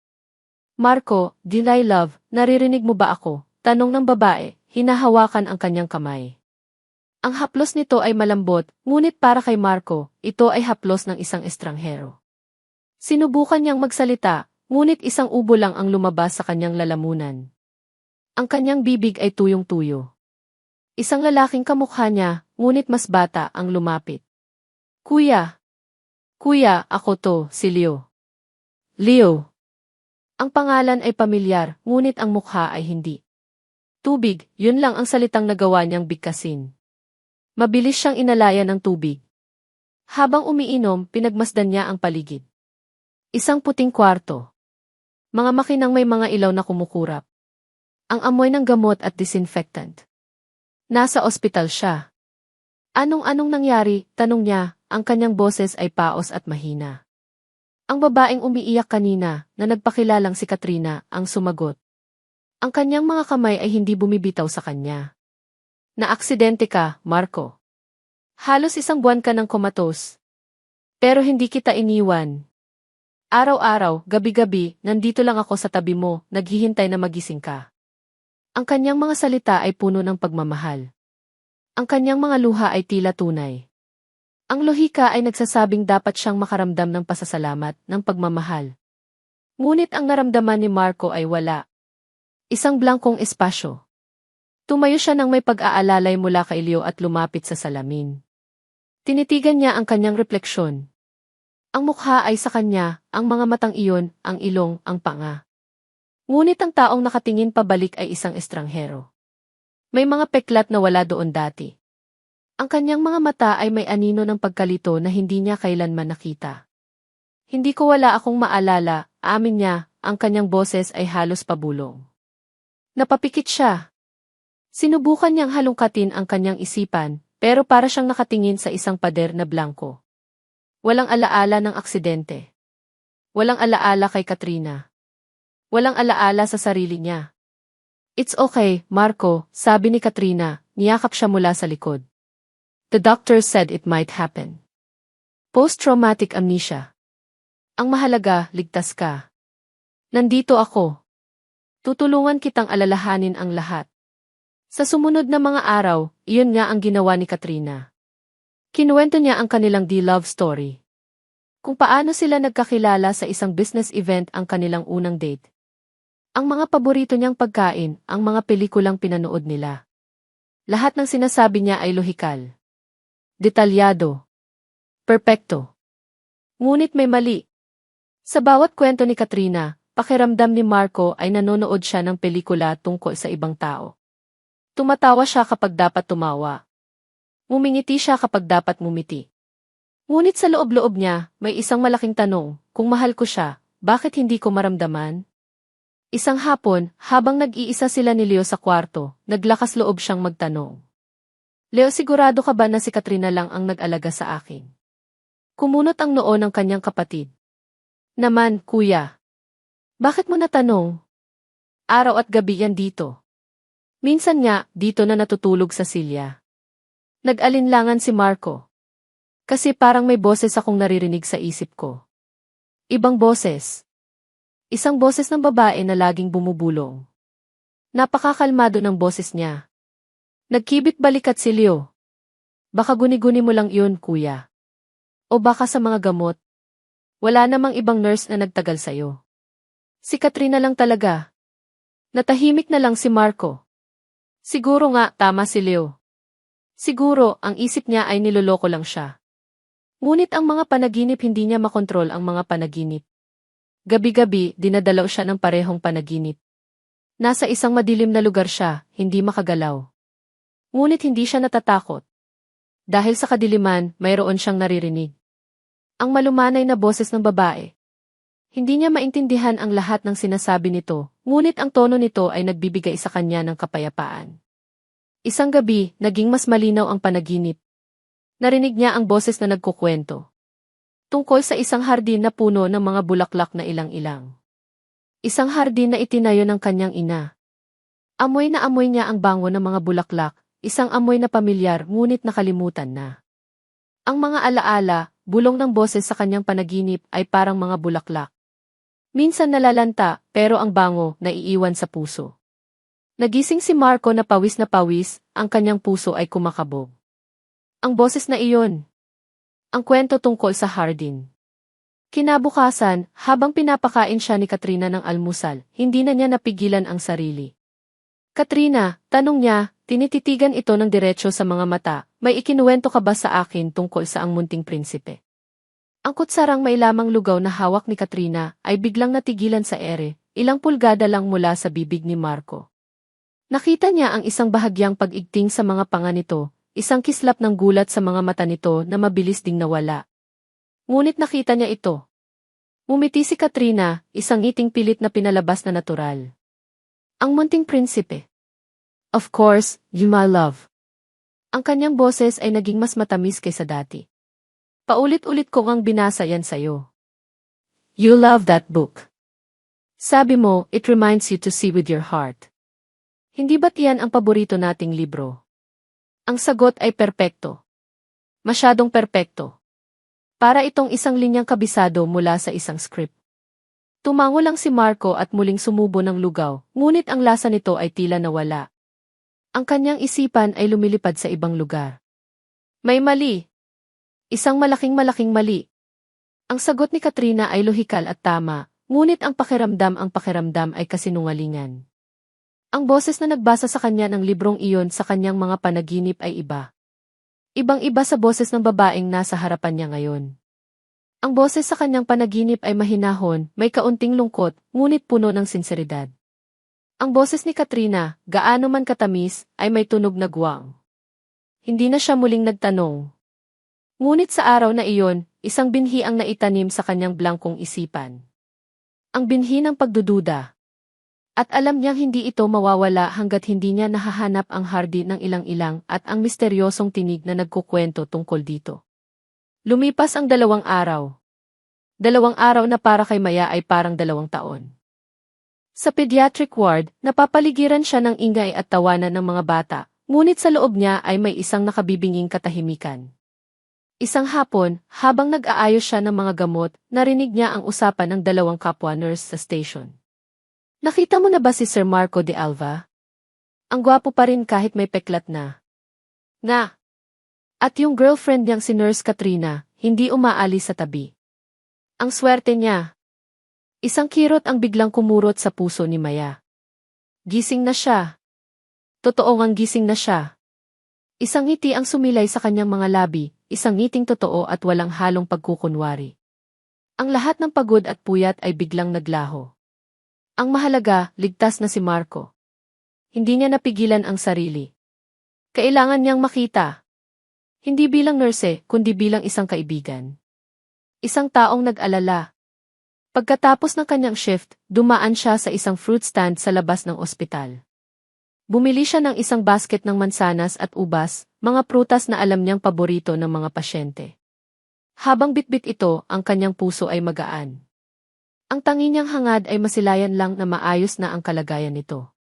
Marco, did I love, naririnig mo ba ako? Tanong ng babae, hinahawakan ang kanyang kamay. Ang haplos nito ay malambot, ngunit para kay Marco, ito ay haplos ng isang estranghero. Sinubukan niyang magsalita, ngunit isang ubo lang ang lumabas sa kanyang lalamunan. Ang kanyang bibig ay tuyong-tuyo. Isang lalaking kamukha niya, ngunit mas bata ang lumapit. Kuya! Kuya, ako to, si Leo. Leo! Ang pangalan ay pamilyar, ngunit ang mukha ay hindi. Tubig, yun lang ang salitang nagawa niyang bigkasin. Mabilis siyang inalaya ng tubig. Habang umiinom, pinagmasdan niya ang paligid. Isang puting kwarto. Mga makinang may mga ilaw na kumukurap. Ang amoy ng gamot at disinfectant. Nasa ospital siya. Anong-anong nangyari, tanong niya, ang kanyang boses ay paos at mahina. Ang babaeng umiiyak kanina, na nagpakilalang si Katrina, ang sumagot. Ang kanyang mga kamay ay hindi bumibitaw sa kanya. Naaksidente ka, Marco. Halos 1 buwan ka ng komatos. Pero hindi kita iniwan. Araw-araw, gabi-gabi, nandito lang ako sa tabi mo, naghihintay na magising ka. Ang kanyang mga salita ay puno ng pagmamahal. Ang kanyang mga luha ay tila tunay. Ang lohika ay nagsasabing dapat siyang makaramdam ng pasasalamat, ng pagmamahal. Ngunit ang naramdaman ni Marco ay wala. Isang blankong espasyo. Tumayo siya nang may pag-aalalay mula kay Leo at lumapit sa salamin. Tinitigan niya ang kanyang refleksyon. Ang mukha ay sa kanya, ang mga matang iyon, ang ilong, ang panga. Ngunit ang taong nakatingin pabalik ay isang estranghero. May mga peklat na wala doon dati. Ang kanyang mga mata ay may anino ng pagkalito na hindi niya kailanman nakita. Hindi ko wala akong maalala, amin niya, ang kanyang boses ay halos pabulong. Napapikit siya. Sinubukan niyang halungkatin ang kanyang isipan, pero para siyang nakatingin sa isang pader na blanko. Walang alaala ng aksidente. Walang alaala kay Katrina. Walang alaala sa sarili niya. It's okay, Marco, sabi ni Katrina, niyakap siya mula sa likod. The doctor said it might happen. Post-traumatic amnesia. Ang mahalaga, ligtas ka. Nandito ako. Tutulungan kitang alalahanin ang lahat. Sa sumunod na mga araw, iyon nga ang ginawa ni Katrina. Kinuwento niya ang kanilang love story. Kung paano sila nagkakilala sa isang business event ang kanilang unang date. Ang mga paborito niyang pagkain, ang mga pelikulang pinanood nila. Lahat ng sinasabi niya ay lohikal. Detalyado. Perpekto. Ngunit may mali. Sa bawat kwento ni Katrina, pakiramdam ni Marco ay nanonood siya ng pelikula tungkol sa ibang tao. Tumatawa siya kapag dapat tumawa. Mumingiti siya kapag dapat mumiti. Ngunit sa loob-loob niya, may isang malaking tanong, kung mahal ko siya, bakit hindi ko maramdaman? Isang hapon, habang nag-iisa sila ni Leo sa kwarto, naglakas loob siyang magtanong. Leo, sigurado ka ba na si Katrina lang ang nag-alaga sa akin? Kumunot ang noo ng kanyang kapatid. Naman, kuya. Bakit mo natanong? Araw at gabi yan dito. Minsan nga, dito na natutulog sa silya. Nag-alinlangan si Marco. Kasi parang may boses akong naririnig sa isip ko. Ibang boses. Isang boses ng babae na laging bumubulong. Napakakalmado ng boses niya. Nagkibit balikat si Leo. Baka guni-guni mo lang yun, kuya. O baka sa mga gamot. Wala namang ibang nurse na nagtagal sa'yo. Si Katrina lang talaga. Natahimik na lang si Marco. Siguro nga, tama si Leo. Siguro, ang isip niya ay niloloko lang siya. Ngunit ang mga panaginip hindi niya makontrol ang mga panaginip. Gabi-gabi, dinadalaw siya ng parehong panaginip. Nasa isang madilim na lugar siya, hindi makagalaw. Ngunit hindi siya natatakot. Dahil sa kadiliman, mayroon siyang naririnig. Ang malumanay na boses ng babae. Hindi niya maintindihan ang lahat ng sinasabi nito, ngunit ang tono nito ay nagbibigay sa kanya ng kapayapaan. Isang gabi, naging mas malinaw ang panaginip. Narinig niya ang boses na nagkukwento. Tungkol sa isang hardin na puno ng mga bulaklak na ilang-ilang. Isang hardin na itinayo ng kanyang ina. Amoy na amoy niya ang bango ng mga bulaklak, isang amoy na pamilyar ngunit nakalimutan na. Ang mga alaala, bulong ng boses sa kanyang panaginip ay parang mga bulaklak. Minsan nalalanta, pero ang bango naiiwan sa puso. Nagising si Marco na pawis, ang kanyang puso ay kumakabog. Ang boses na iyon. Ang kwento tungkol sa hardin. Kinabukasan, habang pinapakain siya ni Katrina ng almusal, hindi na niya napigilan ang sarili. Katrina, tanong niya, tinititigan ito ng diretsyo sa mga mata, may ikinuwento ka ba sa akin tungkol sa ang munting prinsipe? Ang kutsarang may lamang lugaw na hawak ni Katrina ay biglang natigilan sa ere, ilang pulgada lang mula sa bibig ni Marco. Nakita niya ang isang bahagyang pag-igting sa mga panga nito, isang kislap ng gulat sa mga mata nito na mabilis ding nawala. Ngunit nakita niya ito. Ngumiti si Katrina, isang ngiting pilit na pinalabas na natural. Ang munting prinsipe. Of course, you my love. Ang kanyang boses ay naging mas matamis kaysa dati. Paulit-ulit ko ngang binasa yan sa'yo. You love that book. Sabi mo, it reminds you to see with your heart. Hindi ba't yan ang paborito nating libro? Ang sagot ay perpekto. Masyadong perpekto. Para itong isang linyang kabisado mula sa isang script. Tumango lang si Marco at muling sumubo ng lugaw, ngunit ang lasa nito ay tila nawala. Ang kanyang isipan ay lumilipad sa ibang lugar. May mali. Isang malaking mali. Ang sagot ni Katrina ay lohikal at tama, ngunit ang pakiramdam ay kasinungalingan. Ang boses na nagbasa sa kanya ng librong iyon sa kanyang mga panaginip ay iba. Ibang-iba sa boses ng babaeng nasa harapan niya ngayon. Ang boses sa kanyang panaginip ay mahinahon, may kaunting lungkot, ngunit puno ng sinseridad. Ang boses ni Katrina, gaano man katamis, ay may tunog na guwang. Hindi na siya muling nagtanong. Ngunit sa araw na iyon, isang binhi ang naitanim sa kanyang blangkong isipan. Ang binhi ng pagdududa. At alam niyang hindi ito mawawala hanggat hindi niya nahahanap ang hardi ng ilang-ilang at ang misteryosong tinig na nagkukwento tungkol dito. Lumipas ang 2 araw. 2 araw na para kay Maya ay parang 2 taon. Sa pediatric ward, napapaligiran siya ng ingay at tawanan ng mga bata, ngunit sa loob niya ay may isang nakabibinging katahimikan. Isang hapon, habang nag-aayos siya ng mga gamot, narinig niya ang usapan ng 2 kapwa nurse sa station. Nakita mo na ba si Sir Marco de Alva? Ang gwapo pa rin kahit may peklat na. Nga. At yung girlfriend niyang si Nurse Katrina, hindi umaalis sa tabi. Ang swerte niya. Isang kirot ang biglang kumurot sa puso ni Maya. Gising na siya. Totoo ngang gising na siya. Isang ngiti ang sumilay sa kanyang mga labi, isang ngiting totoo at walang halong pagkukunwari. Ang lahat ng pagod at puyat ay biglang naglaho. Ang mahalaga, ligtas na si Marco. Hindi niya napigilan ang sarili. Kailangan niyang makita. Hindi bilang nurse, kundi bilang isang kaibigan. Isang taong nag-alala. Pagkatapos ng kanyang shift, dumaan siya sa isang fruit stand sa labas ng ospital. Bumili siya ng isang basket ng mansanas at ubas, mga prutas na alam niyang paborito ng mga pasyente. Habang bitbit ito, ang kanyang puso ay magaan. Ang tangi niyang hangad ay masilayan lang na maayos na ang kalagayan nito.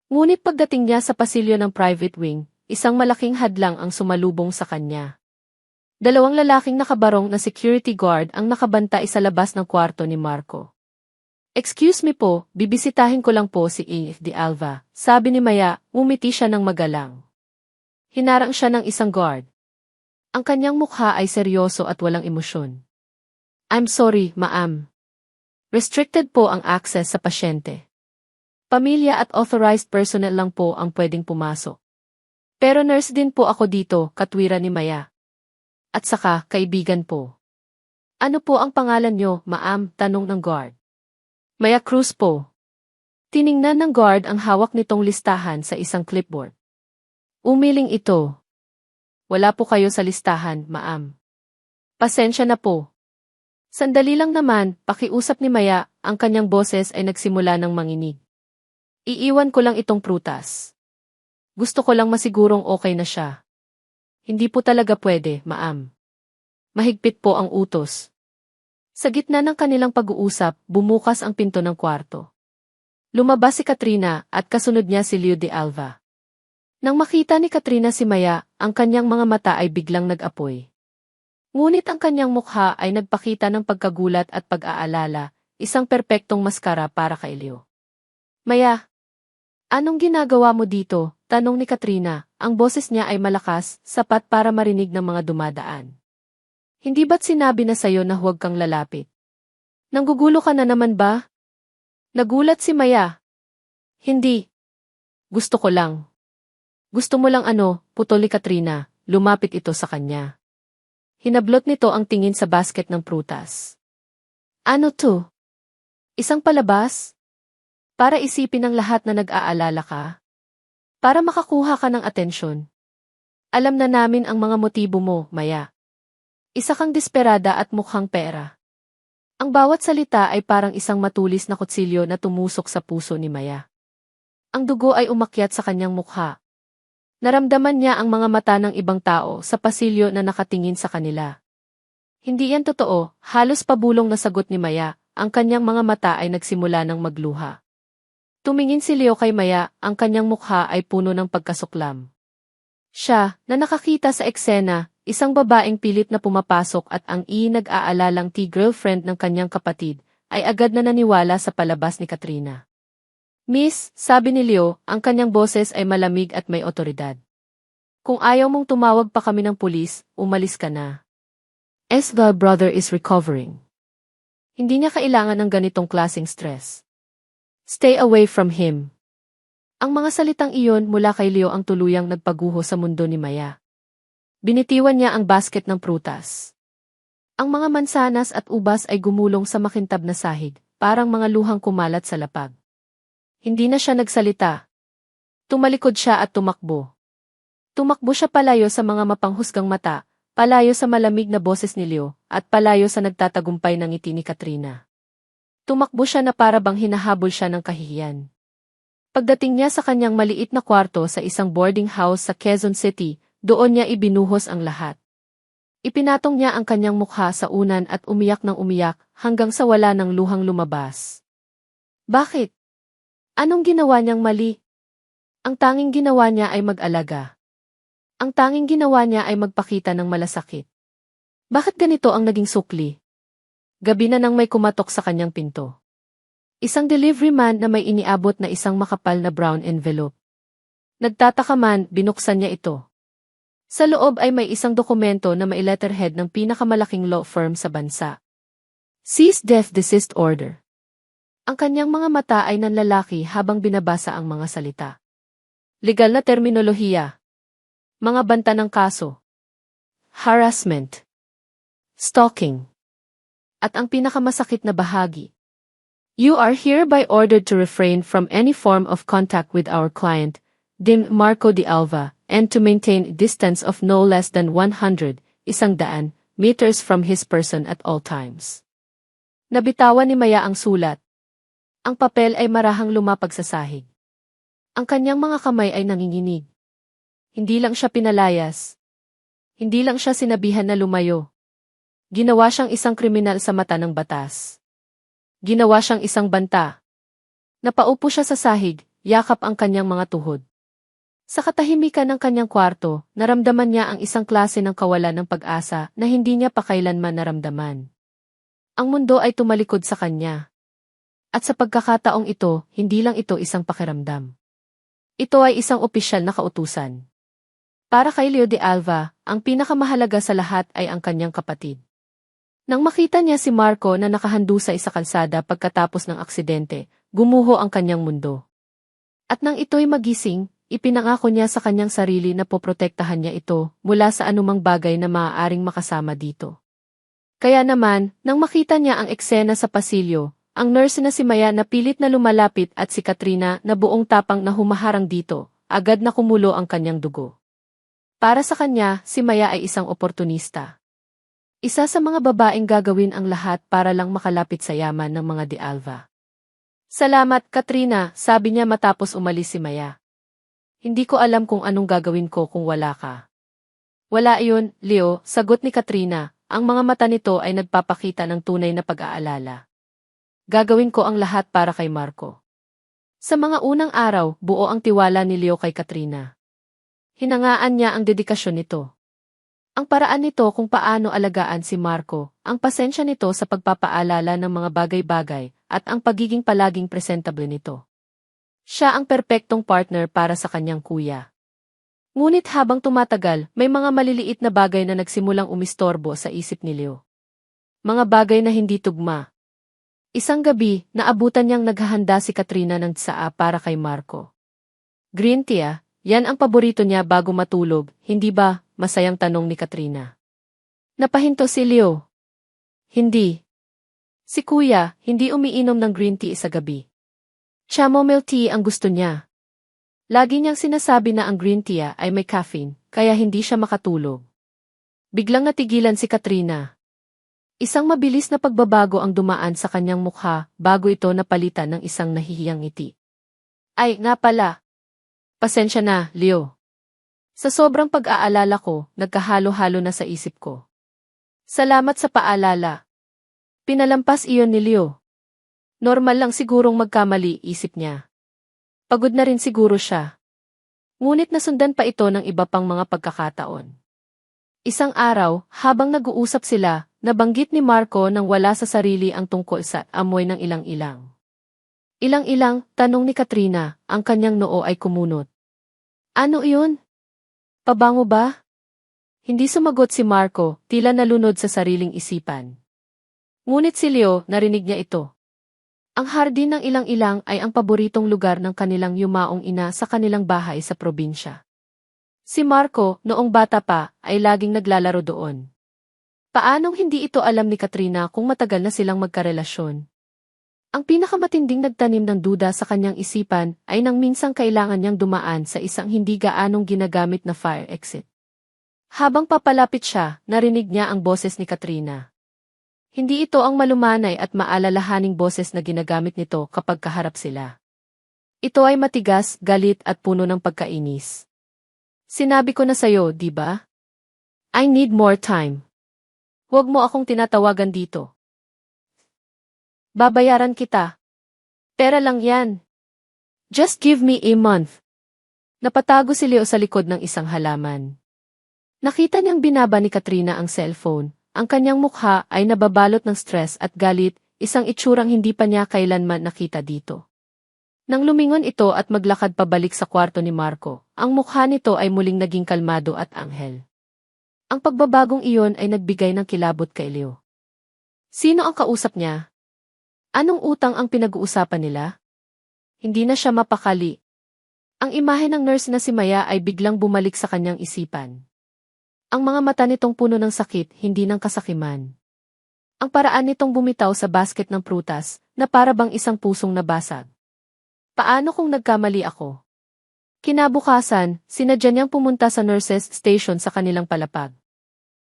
Ngunit pagdating niya sa pasilyo ng private wing, isang malaking hadlang ang sumalubong sa kanya. 2 lalaking nakabarong na security guard ang nakabantay sa labas ng kwarto ni Marco. Excuse me po, bibisitahin ko lang po si E.F. de Alva, sabi ni Maya, umiti siya ng magalang. Hinarang siya ng isang guard. Ang kanyang mukha ay seryoso at walang emosyon. I'm sorry, ma'am. Restricted po ang access sa pasyente. Pamilya at authorized personnel lang po ang pwedeng pumasok. Pero nurse din po ako dito, katwiran ni Maya. At saka, kaibigan po. Ano po ang pangalan niyo, ma'am? Tanong ng guard. Maya Cruz po. Tiningnan ng guard ang hawak nitong listahan sa isang clipboard. Umiling ito. Wala po kayo sa listahan, ma'am. Pasensya na po. Sandali lang naman, pakiusap ni Maya, ang kanyang boses ay nagsimula ng manginig. Iiwan ko lang itong prutas. Gusto ko lang masigurong okay na siya. Hindi po talaga pwede, ma'am. Mahigpit po ang utos. Sa gitna ng kanilang pag-uusap, bumukas ang pinto ng kwarto. Lumabas si Katrina at kasunod niya si Leo de Alva. Nang makita ni Katrina si Maya, ang kanyang mga mata ay biglang nag-apoy. Ngunit ang kanyang mukha ay nagpakita ng pagkagulat at pag-aalala, isang perpektong maskara para kay Leo. Maya, anong ginagawa mo dito? Tanong ni Katrina, ang boses niya ay malakas, sapat para marinig ng mga dumadaan. Hindi ba't sinabi na sa'yo na huwag kang lalapit? Nanggugulo ka na naman ba? Nagulat si Maya. Hindi. Gusto ko lang. Gusto mo lang ano, putol ni Katrina, lumapit ito sa kanya. Hinablot nito ang tingin sa basket ng prutas. Ano to? Isang palabas? Para isipin ng lahat na nag-aalala ka? Para makakuha ka ng atensyon. Alam na namin ang mga motibo mo, Maya. Isa kang desperada at mukhang pera. Ang bawat salita ay parang isang matulis na kutsilyo na tumusok sa puso ni Maya. Ang dugo ay umakyat sa kanyang mukha. Naramdaman niya ang mga mata ng ibang tao sa pasilyo na nakatingin sa kanila. Hindi yan totoo, halos pabulong na sagot ni Maya, ang kanyang mga mata ay nagsimula ng magluha. Tumingin si Leo kay Maya, ang kanyang mukha ay puno ng pagkasuklam. Siya, na nakakita sa eksena, isang babaeng pilit na pumapasok at ang nag-aalalang girlfriend ng kanyang kapatid, ay agad na naniwala sa palabas ni Katrina. Miss, sabi ni Leo, ang kanyang boses ay malamig at may otoridad. Kung ayaw mong tumawag pa kami ng pulis, umalis ka na. The brother is recovering. Hindi niya kailangan ng ganitong klaseng stress. Stay away from him. Ang mga salitang iyon mula kay Leo ang tuluyang nagpaguho sa mundo ni Maya. Binitiwan niya ang basket ng prutas. Ang mga mansanas at ubas ay gumulong sa makintab na sahig, parang mga luhang kumalat sa lapag. Hindi na siya nagsalita. Tumalikod siya at tumakbo. Tumakbo siya palayo sa mga mapanghusgang mata, palayo sa malamig na boses ni Leo, at palayo sa nagtatagumpay ng ngiti ni Katrina. Tumakbo siya na para bang hinahabol siya ng kahihiyan. Pagdating niya sa kanyang maliit na kwarto sa isang boarding house sa Quezon City, doon niya ibinuhos ang lahat. Ipinatong niya ang kanyang mukha sa unan at umiyak ng umiyak hanggang sa wala ng luhang lumabas. Bakit? Anong ginawa niyang mali? Ang tanging ginawa niya ay mag-alaga. Ang tanging ginawa niya ay magpakita ng malasakit. Bakit ganito ang naging sukli? Gabi na nang may kumatok sa kanyang pinto. Isang delivery man na may iniabot na isang makapal na brown envelope. Nagtataka man, binuksan niya ito. Sa loob ay may isang dokumento na may letterhead ng pinakamalaking law firm sa bansa. Cease Death Desist Order. Ang kanyang mga mata ay nanlalaki habang binabasa ang mga salita. Legal na terminolohiya. Mga banta ng kaso. Harassment. Stalking. At ang pinakamasakit na bahagi. You are hereby ordered to refrain from any form of contact with our client, Dim Marco de Alva, and to maintain distance of no less than 100 meters from his person at all times. Nabitawan ni Maya ang sulat. Ang papel ay marahang lumapag sa sahig. Ang kanyang mga kamay ay nanginginig. Hindi lang siya pinalayas. Hindi lang siya sinabihan na lumayo. Ginawa siyang isang kriminal sa mata ng batas. Ginawa siyang isang banta. Napaupo siya sa sahig, yakap ang kanyang mga tuhod. Sa katahimikan ng kanyang kwarto, naramdaman niya ang isang klase ng kawalan ng pag-asa na hindi niya pa kailanman naramdaman. Ang mundo ay tumalikod sa kanya. At sa pagkakataong ito, hindi lang ito isang pakiramdam. Ito ay isang opisyal na kautusan. Para kay Leo de Alva, ang pinakamahalaga sa lahat ay ang kanyang kapatid. Nang makita niya si Marco na nakahandusay sa kalsada pagkatapos ng aksidente, gumuho ang kanyang mundo. At nang ito'y magising, ipinangako niya sa kanyang sarili na poprotektahan niya ito mula sa anumang bagay na maaaring makasama dito. Kaya naman, nang makita niya ang eksena sa pasilyo, ang nurse na si Maya na pilit na lumalapit at si Katrina na buong tapang na humaharang dito, agad na kumulo ang kanyang dugo. Para sa kanya, si Maya ay isang oportunista. Isa sa mga babaeng gagawin ang lahat para lang makalapit sa yaman ng mga de Alva. Salamat, Katrina, sabi niya matapos umalis si Maya. Hindi ko alam kung anong gagawin ko kung wala ka. Wala iyon, Leo, sagot ni Katrina, ang mga mata nito ay nagpapakita ng tunay na pag-aalala. Gagawin ko ang lahat para kay Marco. Sa mga unang araw, buo ang tiwala ni Leo kay Katrina. Hinangaan niya ang dedikasyon nito. Ang paraan nito kung paano alagaan si Marco, ang pasensya nito sa pagpapaalala ng mga bagay-bagay, at ang pagiging palaging presentable nito. Siya ang perpektong partner para sa kanyang kuya. Ngunit habang tumatagal, may mga maliliit na bagay na nagsimulang umistorbo sa isip ni Leo. Mga bagay na hindi tugma. Isang gabi, naabutan niyang naghahanda si Katrina ng tsaa para kay Marco. Green tea, yan ang paborito niya bago matulog, hindi ba? Masayang tanong ni Katrina. Napahinto si Leo. Hindi. Si kuya, hindi umiinom ng green tea sa gabi. Chamomile tea ang gusto niya. Lagi niyang sinasabi na ang green tea ay may caffeine, kaya hindi siya makatulog. Biglang natigilan si Katrina. Isang mabilis na pagbabago ang dumaan sa kanyang mukha bago ito napalitan ng isang nahihiyang ngiti. Ay, nga pala. Pasensya na, Leo. Sa sobrang pag-aalala ko, nagkahalo-halo na sa isip ko. Salamat sa paalala. Pinalampas iyon ni Leo. Normal lang sigurong magkamali, isip niya. Pagod na rin siguro siya. Ngunit nasundan pa ito ng iba pang mga pagkakataon. Isang araw, habang nag-uusap sila, nabanggit ni Marco nang wala sa sarili ang tungkol sa amoy ng ilang-ilang. Ilang-ilang, tanong ni Katrina, ang kanyang noo ay kumunot. Ano iyon? Pabango ba? Hindi sumagot si Marco, tila nalunod sa sariling isipan. Ngunit si Leo, narinig niya ito. Ang hardin ng ilang-ilang ay ang paboritong lugar ng kanilang yumaong ina sa kanilang bahay sa probinsya. Si Marco, noong bata pa, ay laging naglalaro doon. Paanong hindi ito alam ni Katrina kung matagal na silang magkarelasyon? Ang pinakamatinding nagtanim ng duda sa kanyang isipan ay nang minsang kailangan niyang dumaan sa isang hindi gaanong ginagamit na fire exit. Habang papalapit siya, narinig niya ang boses ni Katrina. Hindi ito ang malumanay at maalalahaning boses na ginagamit nito kapag kaharap sila. Ito ay matigas, galit at puno ng pagkainis. Sinabi ko na sa'yo, di ba? I need more time. Huwag mo akong tinatawagan dito. Babayaran kita. Pera lang yan. Just give me a month. Napatago si Leo sa likod ng isang halaman. Nakita niyang binaba ni Katrina ang cellphone. Ang kanyang mukha ay nababalot ng stress at galit, isang itsurang hindi pa niya kailanman nakita dito. Nang lumingon ito at maglakad pabalik sa kwarto ni Marco, ang mukha nito ay muling naging kalmado at anghel. Ang pagbabagong iyon ay nagbigay ng kilabot kay Leo. Sino ang kausap niya? Anong utang ang pinag-uusapan nila? Hindi na siya mapakali. Ang imahe ng nurse na si Maya ay biglang bumalik sa kanyang isipan. Ang mga mata nitong puno ng sakit, hindi ng kasakiman. Ang paraan nitong bumitaw sa basket ng prutas, na para bang isang pusong nabasag. Paano kung nagkamali ako? Kinabukasan, sinadya niyang pumunta sa nurses' station sa kanilang palapag.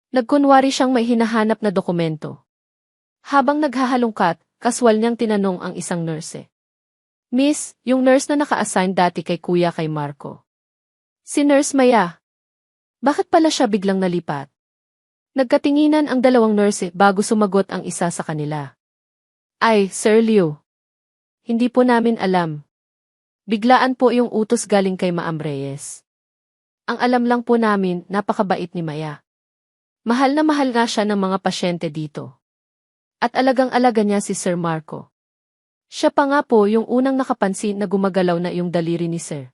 Nagkunwari siyang may hinahanap na dokumento. Habang naghahalungkat, kaswal niyang tinanong ang isang nurse. Miss, yung nurse na naka-assign dati kay Kuya kay Marco. Si Nurse Maya. Bakit pala siya biglang nalipat? Nagkatinginan ang dalawang nurse bago sumagot ang isa sa kanila. Ay, Sir Leo. Hindi po namin alam. Biglaan po yung utos galing kay Ma'am Reyes. Ang alam lang po namin, napakabait ni Maya. Mahal na mahal nga siya ng mga pasyente dito. At alagang-alaga niya si Sir Marco. Siya pa nga po yung unang nakapansin na gumagalaw na yung daliri ni Sir.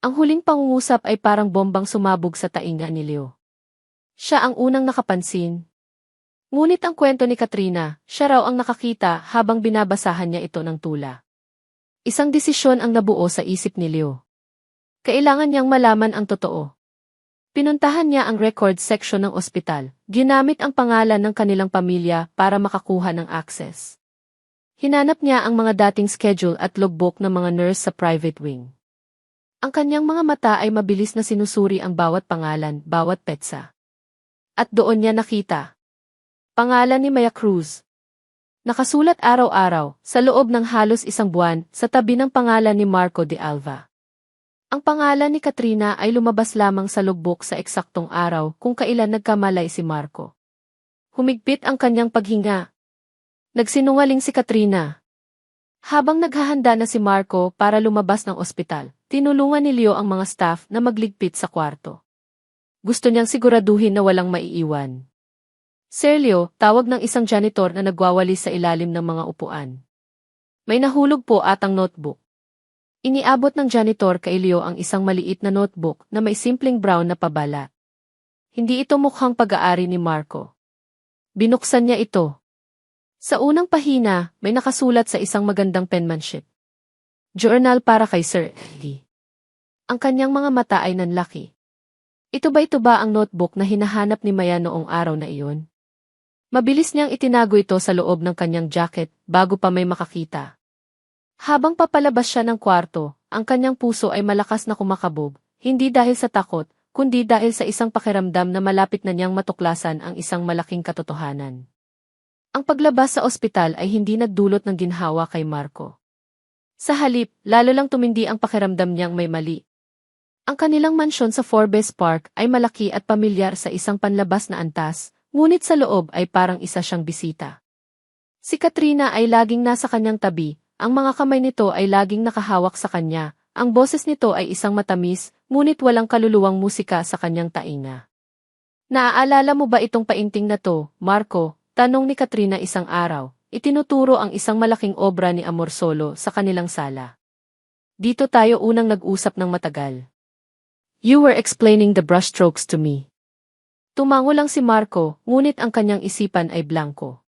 Ang huling pangungusap ay parang bombang sumabog sa tainga ni Leo. Siya ang unang nakapansin. Ngunit ang kwento ni Katrina, siya raw ang nakakita habang binabasahan niya ito ng tula. Isang desisyon ang nabuo sa isip ni Leo. Kailangan niyang malaman ang totoo. Pinuntahan niya ang record section ng ospital, ginamit ang pangalan ng kanilang pamilya para makakuha ng access. Hinanap niya ang mga dating schedule at logbook ng mga nurse sa private wing. Ang kanyang mga mata ay mabilis na sinusuri ang bawat pangalan, bawat petsa. At doon niya nakita. Pangalan ni Maya Cruz. Nakasulat araw-araw, sa loob ng halos isang buwan, sa tabi ng pangalan ni Marco de Alva. Ang pangalan ni Katrina ay lumabas lamang sa logbook sa eksaktong araw kung kailan nagkamalay si Marco. Humigpit ang kanyang paghinga. Nagsinungaling si Katrina. Habang naghahanda na si Marco para lumabas ng ospital, tinulungan ni Leo ang mga staff na magligpit sa kwarto. Gusto niyang siguraduhin na walang maiiwan. Sir Leo, tawag ng isang janitor na nagwawalis sa ilalim ng mga upuan. May nahulog po atang notebook. Iniabot ng janitor kay Leo ang isang maliit na notebook na may simpleng brown na pabalat. Hindi ito mukhang pag-aari ni Marco. Binuksan niya ito. Sa unang pahina, may nakasulat sa isang magandang penmanship. Journal para kay Sir Lee. Ang kanyang mga mata ay nanlaki. Ito ba ang notebook na hinahanap ni Maya noong araw na iyon? Mabilis niyang itinago ito sa loob ng kanyang jacket bago pa may makakita. Habang papalabas siya ng kwarto, ang kanyang puso ay malakas na kumakabog, hindi dahil sa takot, kundi dahil sa isang pakiramdam na malapit na niyang matuklasan ang isang malaking katotohanan. Ang paglabas sa ospital ay hindi nagdulot ng ginhawa kay Marco. Sa halip, lalo lang tumindi ang pakiramdam niyang may mali. Ang kanilang mansyon sa Forbes Park ay malaki at pamilyar sa isang panlabas na antas, ngunit sa loob ay parang isa siyang bisita. Si Katrina ay laging nasa kanyang tabi, ang mga kamay nito ay laging nakahawak sa kanya, ang boses nito ay isang matamis, ngunit walang kaluluwang musika sa kanyang tainga. Naaalala mo ba itong painting na to, Marco? Tanong ni Katrina isang araw. Itinuturo ang isang malaking obra ni Amor Solo sa kanilang sala. Dito tayo unang nag-usap ng matagal. You were explaining the brushstrokes to me. Tumango lang si Marco, ngunit ang kanyang isipan ay blanko.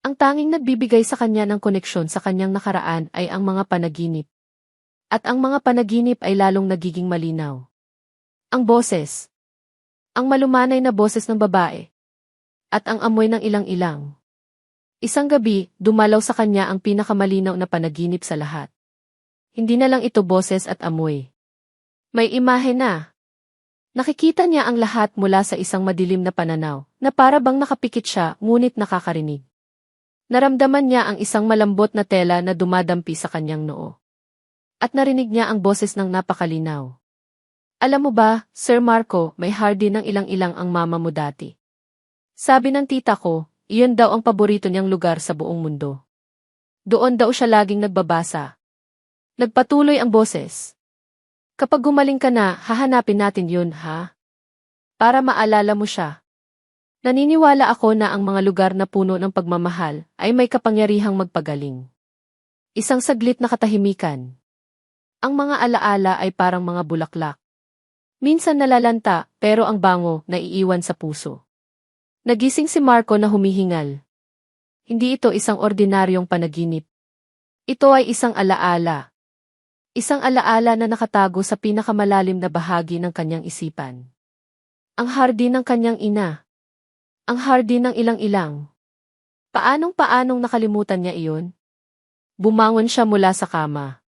Ang tanging nagbibigay sa kanya ng koneksyon sa kanyang nakaraan ay ang mga panaginip. At ang mga panaginip ay lalong nagiging malinaw. Ang boses. Ang malumanay na boses ng babae. At ang amoy ng ilang-ilang. Isang gabi, dumalaw sa kanya ang pinakamalinaw na panaginip sa lahat. Hindi na lang ito boses at amoy. May imahe na. Nakikita niya ang lahat mula sa isang madilim na pananaw, na para bang nakapikit siya ngunit nakakarinig. Naramdaman niya ang isang malambot na tela na dumadampi sa kanyang noo. At narinig niya ang boses ng napakalinaw. Alam mo ba, Sir Marco, may hardy ng ilang-ilang ang mama mo dati. Sabi ng tita ko, iyon daw ang paborito niyang lugar sa buong mundo. Doon daw siya laging nagbabasa. Nagpatuloy ang boses. Kapag gumaling ka na, hahanapin natin yun, ha? Para maalala mo siya. Naniniwala ako na ang mga lugar na puno ng pagmamahal ay may kapangyarihang magpagaling. Isang saglit na katahimikan. Ang mga alaala ay parang mga bulaklak. Minsan nalalanta, pero ang bango naiiwan sa puso. Nagising si Marco na humihingal. Hindi ito isang ordinaryong panaginip. Ito ay isang alaala. Isang alaala na nakatago sa pinakamalalim na bahagi ng kanyang isipan. Ang hardin ng kanyang ina. Ang hardin ng ilang-ilang. Paanong nakalimutan niya iyon? Bumangon siya mula sa kama.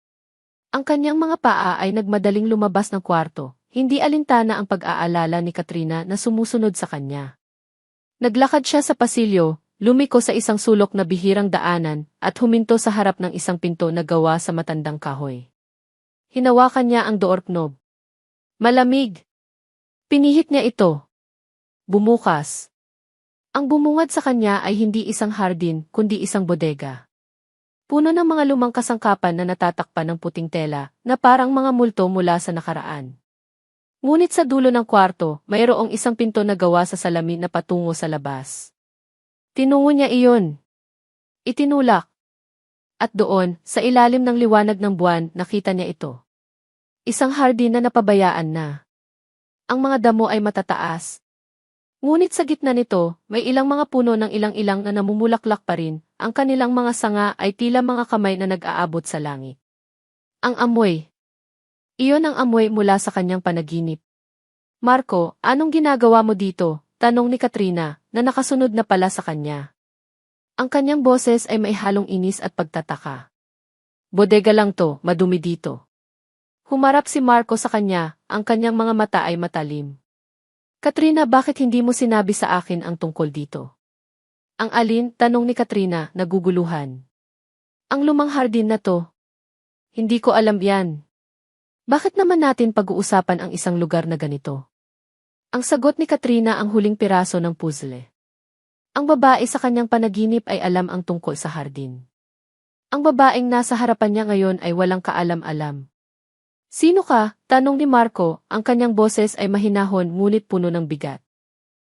Ang kanyang mga paa ay nagmadaling lumabas ng kwarto, hindi alintana ang pag-aalala ni Katrina na sumusunod sa kanya. Naglakad siya sa pasilyo, lumiko sa isang sulok na bihirang daanan, at huminto sa harap ng isang pinto na gawa sa matandang kahoy. Hinawakan niya ang door knob. Malamig. Pinihit niya ito. Bumukas. Ang bumungad sa kanya ay hindi isang hardin, kundi isang bodega. Puno ng mga lumang kasangkapan na natatakpan ng puting tela, na parang mga multo mula sa nakaraan. Ngunit sa dulo ng kwarto, mayroong isang pinto na gawa sa salamin na patungo sa labas. Tinungo niya iyon. Itinulak. At doon, sa ilalim ng liwanag ng buwan, nakita niya ito. Isang hardin na napabayaan na. Ang mga damo ay matataas. Ngunit sa gitna nito, may ilang mga puno ng ilang-ilang na namumulaklak pa rin, ang kanilang mga sanga ay tila mga kamay na nag-aabot sa langit. Ang amoy. Iyon ang amoy mula sa kanyang panaginip. Marco, anong ginagawa mo dito? Tanong ni Katrina, na nakasunod na pala sa kanya. Ang kanyang boses ay may halong inis at pagtataka. Bodega lang to, madumi dito. Humarap si Marco sa kanya, ang kanyang mga mata ay matalim. Katrina, bakit hindi mo sinabi sa akin ang tungkol dito? Ang alin? Tanong ni Katrina, naguguluhan. Ang lumang hardin na to. Hindi ko alam yan. Bakit naman natin pag-uusapan ang isang lugar na ganito? Ang sagot ni Katrina ang huling piraso ng puzzle. Ang babae sa kanyang panaginip ay alam ang tungkol sa hardin. Ang babaeng nasa harapan niya ngayon ay walang kaalam-alam. Sino ka? Tanong ni Marco, ang kanyang boses ay mahinahon ngunit puno ng bigat.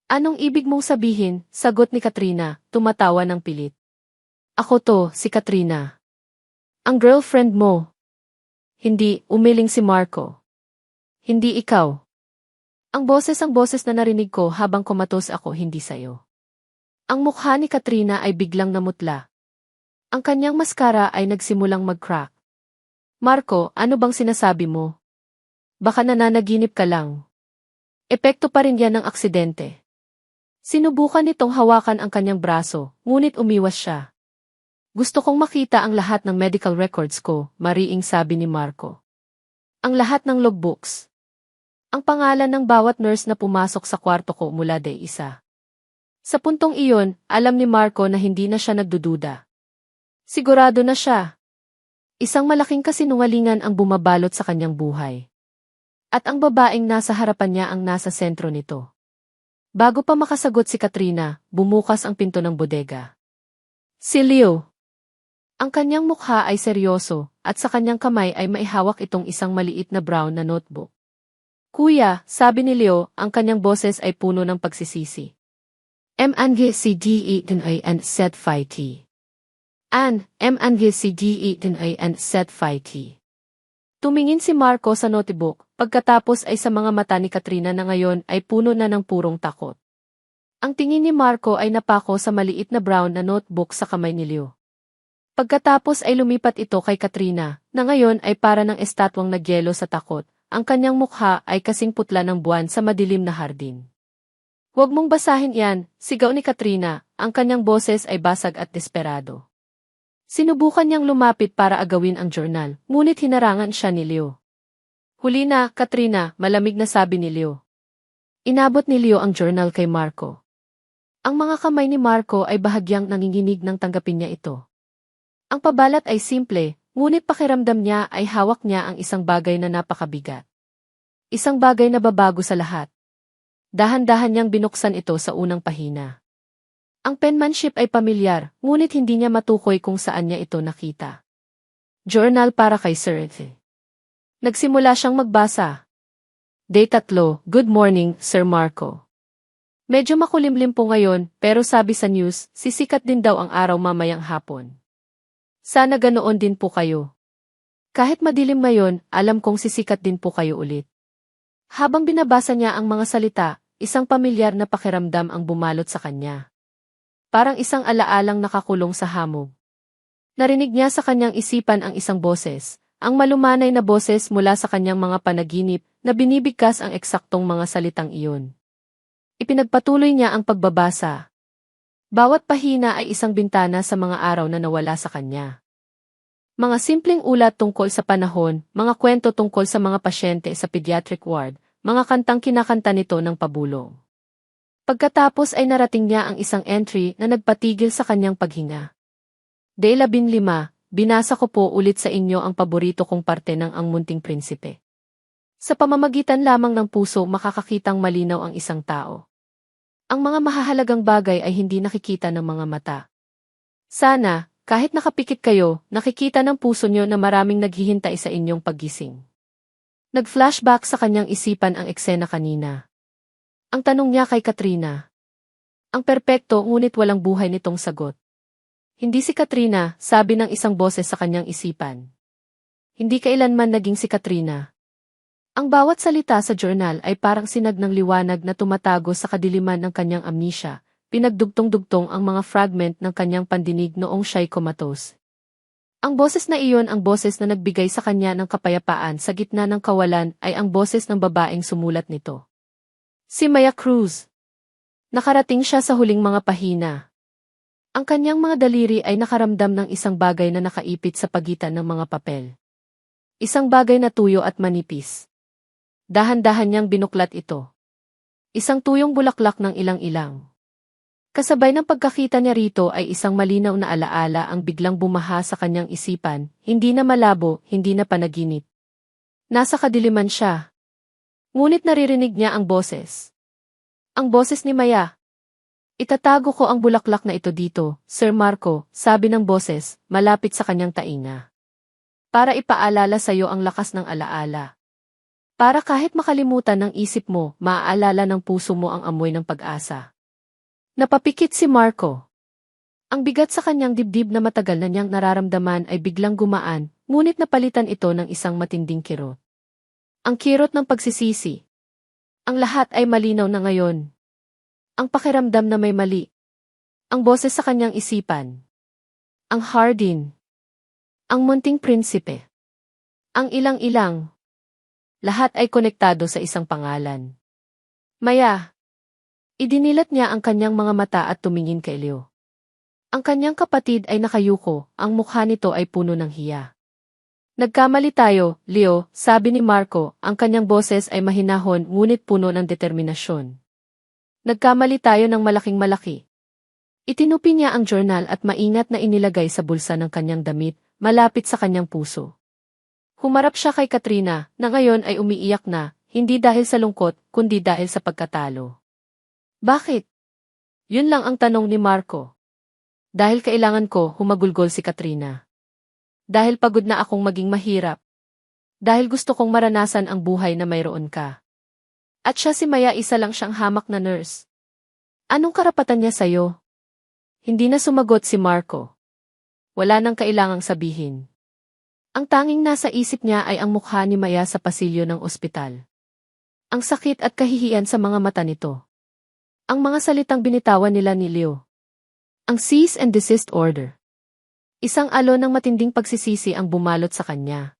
Anong ibig mong sabihin? Sagot ni Katrina, tumatawa ng pilit. Ako to, si Katrina. Ang girlfriend mo. Hindi, umiling si Marco. Hindi ikaw. Ang boses na narinig ko habang kumatos ako, hindi sayo. Ang mukha ni Katrina ay biglang namutla. Ang kanyang maskara ay nagsimulang mag-crack. Marco, ano bang sinasabi mo? Baka nananaginip ka lang. Epekto pa rin yan ng aksidente. Sinubukan nitong hawakan ang kanyang braso, ngunit umiwas siya. Gusto kong makita ang lahat ng medical records ko, mariing sabi ni Marco. Ang lahat ng logbooks. Ang pangalan ng bawat nurse na pumasok sa kwarto ko mula day isa. Sa puntong iyon, alam ni Marco na hindi na siya nagdududa. Sigurado na siya. Isang malaking kasinungalingan ang bumabalot sa kanyang buhay. At ang babaeng nasa harapan niya ang nasa sentro nito. Bago pa makasagot si Katrina, bumukas ang pinto ng bodega. Si Leo. Ang kanyang mukha ay seryoso, at sa kanyang kamay ay maihawak itong isang maliit na brown na notebook. Kuya, sabi ni Leo, ang kanyang boses ay puno ng pagsisisi. MNGCDE din ay and set fighty. MNGCDE din ay and set fighty. Tumingin si Marco sa notebook, pagkatapos ay sa mga mata ni Katrina na ngayon ay puno na ng purong takot. Ang tingin ni Marco ay napako sa maliit na brown na notebook sa kamay ni Leo. Pagkatapos ay lumipat ito kay Katrina, na ngayon ay para ng estatwang nagyelo sa takot. Ang kanyang mukha ay kasing putla ng buwan sa madilim na hardin. Huwag mong basahin yan, sigaw ni Katrina, ang kanyang boses ay basag at desperado. Sinubukan niyang lumapit para agawin ang journal, ngunit hinarangan siya ni Leo. Huli na, Katrina, malamig na sabi ni Leo. Inabot ni Leo ang journal kay Marco. Ang mga kamay ni Marco ay bahagyang nanginginig nang tanggapin niya ito. Ang pabalat ay simple, ngunit pakiramdam niya ay hawak niya ang isang bagay na napakabigat. Isang bagay na babago sa lahat. Dahan-dahan niyang binuksan ito sa unang pahina. Ang penmanship ay pamilyar, ngunit hindi niya matukoy kung saan niya ito nakita. Journal para kay Sir Th. Nagsimula siyang magbasa. Day 3, Good morning, Sir Marco. Medyo makulimlim po ngayon, pero sabi sa news, sisikat din daw ang araw mamayang hapon. Sana ganoon din po kayo. Kahit madilim ngayon, alam kong sisikat din po kayo ulit. Habang binabasa niya ang mga salita, isang pamilyar na pakiramdam ang bumalot sa kanya. Parang isang alaalang nakakulong sa hamog. Narinig niya sa kanyang isipan ang isang boses, ang malumanay na boses mula sa kanyang mga panaginip na binibigkas ang eksaktong mga salitang iyon. Ipinagpatuloy niya ang pagbabasa. Bawat pahina ay isang bintana sa mga araw na nawala sa kanya. Mga simpleng ulat tungkol sa panahon, mga kwento tungkol sa mga pasyente sa pediatric ward, mga kantang kinakanta nito ng pabulong. Pagkatapos ay narating niya ang isang entry na nagpatigil sa kanyang paghinga. Day 15, binasa ko po ulit sa inyo ang paborito kong parte ng Ang Munting Prinsipe. Sa pamamagitan lamang ng puso makakakitang malinaw ang isang tao. Ang mga mahahalagang bagay ay hindi nakikita ng mga mata. Sana, kahit nakapikit kayo, nakikita ng puso niyo na maraming naghihintay sa inyong paggising. Nag-flashback sa kanyang isipan ang eksena kanina. Ang tanong niya kay Katrina. Ang perpekto ngunit walang buhay nitong sagot. Hindi si Katrina, sabi ng isang boses sa kanyang isipan. Hindi kailanman naging si Katrina. Ang bawat salita sa journal ay parang sinag ng liwanag na tumatago sa kadiliman ng kanyang amnesia, pinagdugtong-dugtong ang mga fragment ng kanyang pandinig noong siya'y comatose. Ang boses na iyon, ang boses na nagbigay sa kanya ng kapayapaan sa gitna ng kawalan, ay ang boses ng babaeng sumulat nito. Si Maya Cruz. Nakarating siya sa huling mga pahina. Ang kanyang mga daliri ay nakaramdam ng isang bagay na nakaipit sa pagitan ng mga papel. Isang bagay na tuyo at manipis. Dahan-dahan niyang binuklat ito. Isang tuyong bulaklak ng ilang-ilang. Kasabay ng pagkakita niya rito ay isang malinaw na alaala ang biglang bumaha sa kanyang isipan, hindi na malabo, hindi na panaginip. Nasa kadiliman siya. Ngunit naririnig niya ang boses. Ang boses ni Maya. Itatago ko ang bulaklak na ito dito, Sir Marco, sabi ng boses, malapit sa kanyang tainga. Para ipaalala sa iyo ang lakas ng alaala. Para kahit makalimutan ng isip mo, maaalala ng puso mo ang amoy ng pag-asa. Napapikit si Marco. Ang bigat sa kanyang dibdib na matagal na niyang nararamdaman ay biglang gumaan, ngunit napalitan ito ng isang matinding kirot. Ang kirot ng pagsisisi. Ang lahat ay malinaw na ngayon. Ang pakiramdam na may mali. Ang boses sa kanyang isipan. Ang hardin. Ang munting prinsipe. Ang ilang-ilang. Lahat ay konektado sa isang pangalan. Maya. Idinilat niya ang kanyang mga mata at tumingin kay Leo. Ang kanyang kapatid ay nakayuko, ang mukha nito ay puno ng hiya. Nagkamali tayo, Leo, sabi ni Marco, ang kanyang boses ay mahinahon ngunit puno ng determinasyon. Nagkamali tayo ng malaking-malaki. Itinupi niya ang journal at maingat na inilagay sa bulsa ng kanyang damit, malapit sa kanyang puso. Humarap siya kay Katrina, na ngayon ay umiiyak na, hindi dahil sa lungkot, kundi dahil sa pagkatalo. Bakit? Yun lang ang tanong ni Marco. Dahil kailangan ko, humagulgol si Katrina. Dahil pagod na akong maging mahirap. Dahil gusto kong maranasan ang buhay na mayroon ka. At siya si Maya, isa lang siyang hamak na nurse. Anong karapatan niya sa'yo? Hindi na sumagot si Marco. Wala nang kailangang sabihin. Ang tanging nasa isip niya ay ang mukha ni Maya sa pasilyo ng ospital. Ang sakit at kahihiyan sa mga mata nito. Ang mga salitang binitawan nila ni Leo. Ang cease and desist order. Isang alon ng matinding pagsisisi ang bumalot sa kanya.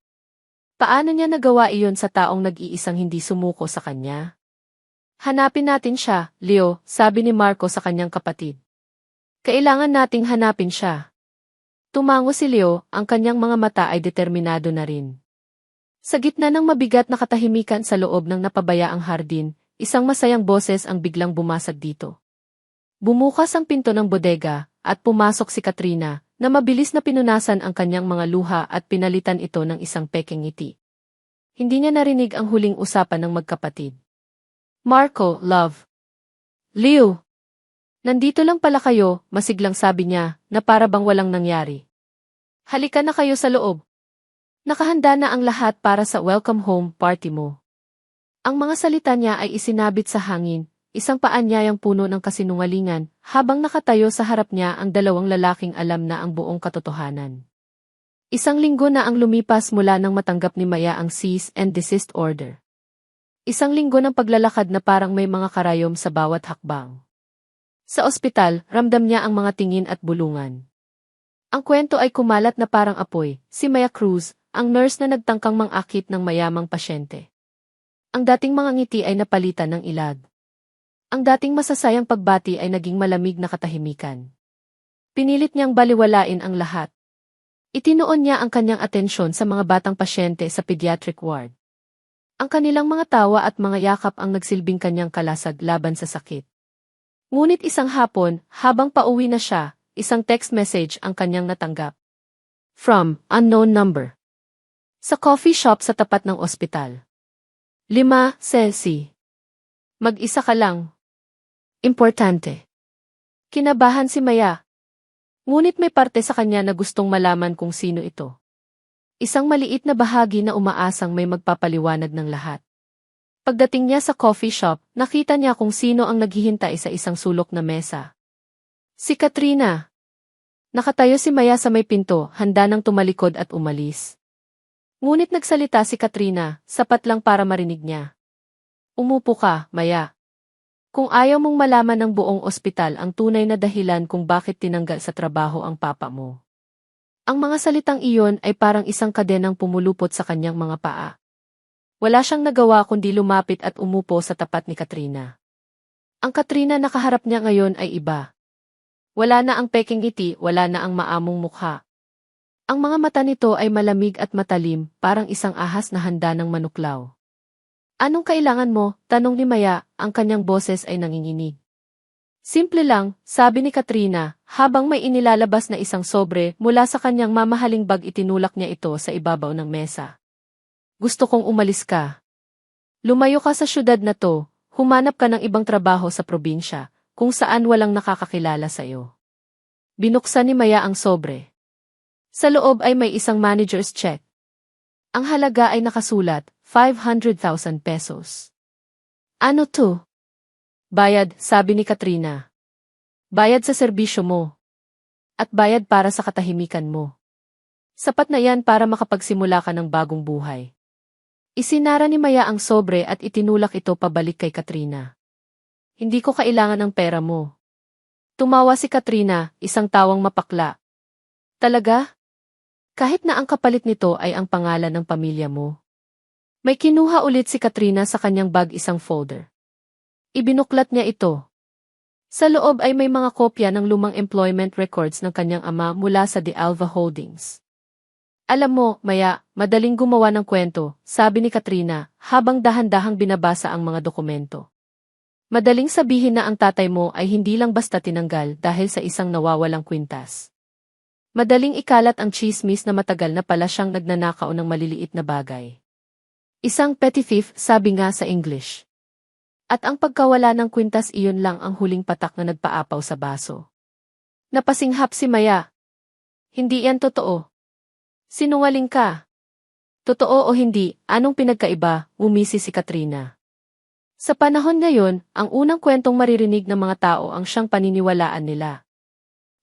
Paano niya nagawa iyon sa taong nag-iisang hindi sumuko sa kanya? Hanapin natin siya, Leo, sabi ni Marco sa kanyang kapatid. Kailangan nating hanapin siya. Tumango si Leo, ang kanyang mga mata ay determinado na rin. Sa gitna ng mabigat na katahimikan sa loob ng napabayaang hardin, isang masayang boses ang biglang bumasag dito. Bumukas ang pinto ng bodega, at pumasok si Katrina, na mabilis na pinunasan ang kanyang mga luha at pinalitan ito ng isang pekeng ngiti. Hindi niya narinig ang huling usapan ng magkapatid. Marco, love. Leo. Nandito lang pala kayo, masiglang sabi niya, na para bang walang nangyari. Halika na kayo sa loob. Nakahanda na ang lahat para sa welcome home party mo. Ang mga salita niya ay isinabit sa hangin, isang paanyayang puno ng kasinungalingan, habang nakatayo sa harap niya ang dalawang lalaking alam na ang buong katotohanan. Isang linggo na ang lumipas mula nang matanggap ni Maya ang cease and desist order. Isang linggo ng paglalakad na parang may mga karayom sa bawat hakbang. Sa ospital, ramdam niya ang mga tingin at bulungan. Ang kwento ay kumalat na parang apoy, si Maya Cruz, ang nurse na nagtangkang mang-akit ng mayamang pasyente. Ang dating mga ngiti ay napalitan ng ilag. Ang dating masasayang pagbati ay naging malamig na katahimikan. Pinilit niyang baliwalain ang lahat. Itinoon niya ang kanyang atensyon sa mga batang pasyente sa pediatric ward. Ang kanilang mga tawa at mga yakap ang nagsilbing kanyang kalasag laban sa sakit. Ngunit isang hapon, habang pauwi na siya, isang text message ang kanyang natanggap. From unknown number. Sa coffee shop sa tapat ng ospital. 5 Ceci. Mag-isa ka lang. Importante. Kinabahan si Maya. Ngunit may parte sa kanya na gustong malaman kung sino ito. Isang maliit na bahagi na umaasang may magpapaliwanag ng lahat. Pagdating niya sa coffee shop, nakita niya kung sino ang naghihintay sa isang sulok na mesa. Si Katrina. Nakatayo si Maya sa may pinto, handa nang tumalikod at umalis. Ngunit nagsalita si Katrina, sapat lang para marinig niya. Umupo ka, Maya. Kung ayaw mong malaman ng buong ospital ang tunay na dahilan kung bakit tinanggal sa trabaho ang papa mo. Ang mga salitang iyon ay parang isang kadenang pumulupot sa kanyang mga paa. Wala siyang nagawa kundi lumapit at umupo sa tapat ni Katrina. Ang Katrina na kaharap niya ngayon ay iba. Wala na ang peking ngiti, wala na ang maamong mukha. Ang mga mata nito ay malamig at matalim, parang isang ahas na handa ng manuklaw. Anong kailangan mo? Tanong ni Maya, ang kanyang boses ay nanginginig. Simple lang, sabi ni Katrina, habang may inilalabas na isang sobre mula sa kanyang mamahaling bag, itinulak niya ito sa ibabaw ng mesa. Gusto kong umalis ka. Lumayo ka sa syudad na to, humanap ka ng ibang trabaho sa probinsya, kung saan walang nakakakilala sa iyo. Binuksan ni Maya ang sobre. Sa loob ay may isang manager's check. Ang halaga ay nakasulat, 500,000 pesos. Ano to? Bayad, sabi ni Katrina. Bayad sa serbisyo mo. At bayad para sa katahimikan mo. Sapat na yan para makapagsimula ka ng bagong buhay. Isinara ni Maya ang sobre at itinulak ito pabalik kay Katrina. Hindi ko kailangan ng pera mo. Tumawa si Katrina, isang tawang mapakla. Talaga? Kahit na ang kapalit nito ay ang pangalan ng pamilya mo. May kinuha ulit si Katrina sa kanyang bag, isang folder. Ibinuklat niya ito. Sa loob ay may mga kopya ng lumang employment records ng kanyang ama mula sa De Alva Holdings. Alam mo, Maya, madaling gumawa ng kwento, sabi ni Katrina, habang dahan-dahang binabasa ang mga dokumento. Madaling sabihin na ang tatay mo ay hindi lang basta tinanggal dahil sa isang nawawalang kwintas. Madaling ikalat ang chismis na matagal na pala siyang nagnanakaw ng maliliit na bagay. Isang petty thief, sabi nga sa English. At ang pagkawala ng kwintas, iyon lang ang huling patak na nagpaapaw sa baso. Napasinghap si Maya. Hindi yan totoo. Sinungaling ka. Totoo o hindi, anong pinagkaiba, umisi si Katrina. Sa panahon ngayon, ang unang kwentong maririnig ng mga tao ang siyang paniniwalaan nila.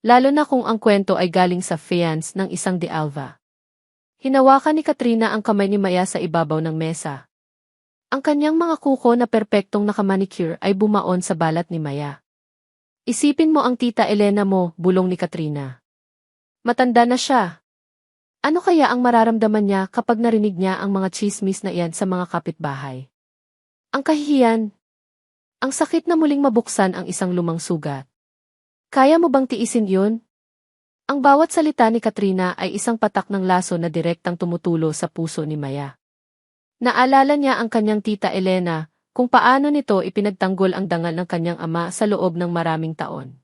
Lalo na kung ang kwento ay galing sa fiance ng isang de Alva. Hinawakan ni Katrina ang kamay ni Maya sa ibabaw ng mesa. Ang kanyang mga kuko na perpektong nakamanicure ay bumaon sa balat ni Maya. Isipin mo ang tita Elena mo, bulong ni Katrina. Matanda na siya. Ano kaya ang mararamdaman niya kapag narinig niya ang mga chismis na iyan sa mga kapitbahay? Ang kahihiyan. Ang sakit na muling mabuksan ang isang lumang sugat. Kaya mo bang tiisin yun? Ang bawat salita ni Katrina ay isang patak ng laso na direktang tumutulo sa puso ni Maya. Naalala niya ang kanyang tita Elena, kung paano nito ipinagtanggol ang dangal ng kanyang ama sa loob ng maraming taon.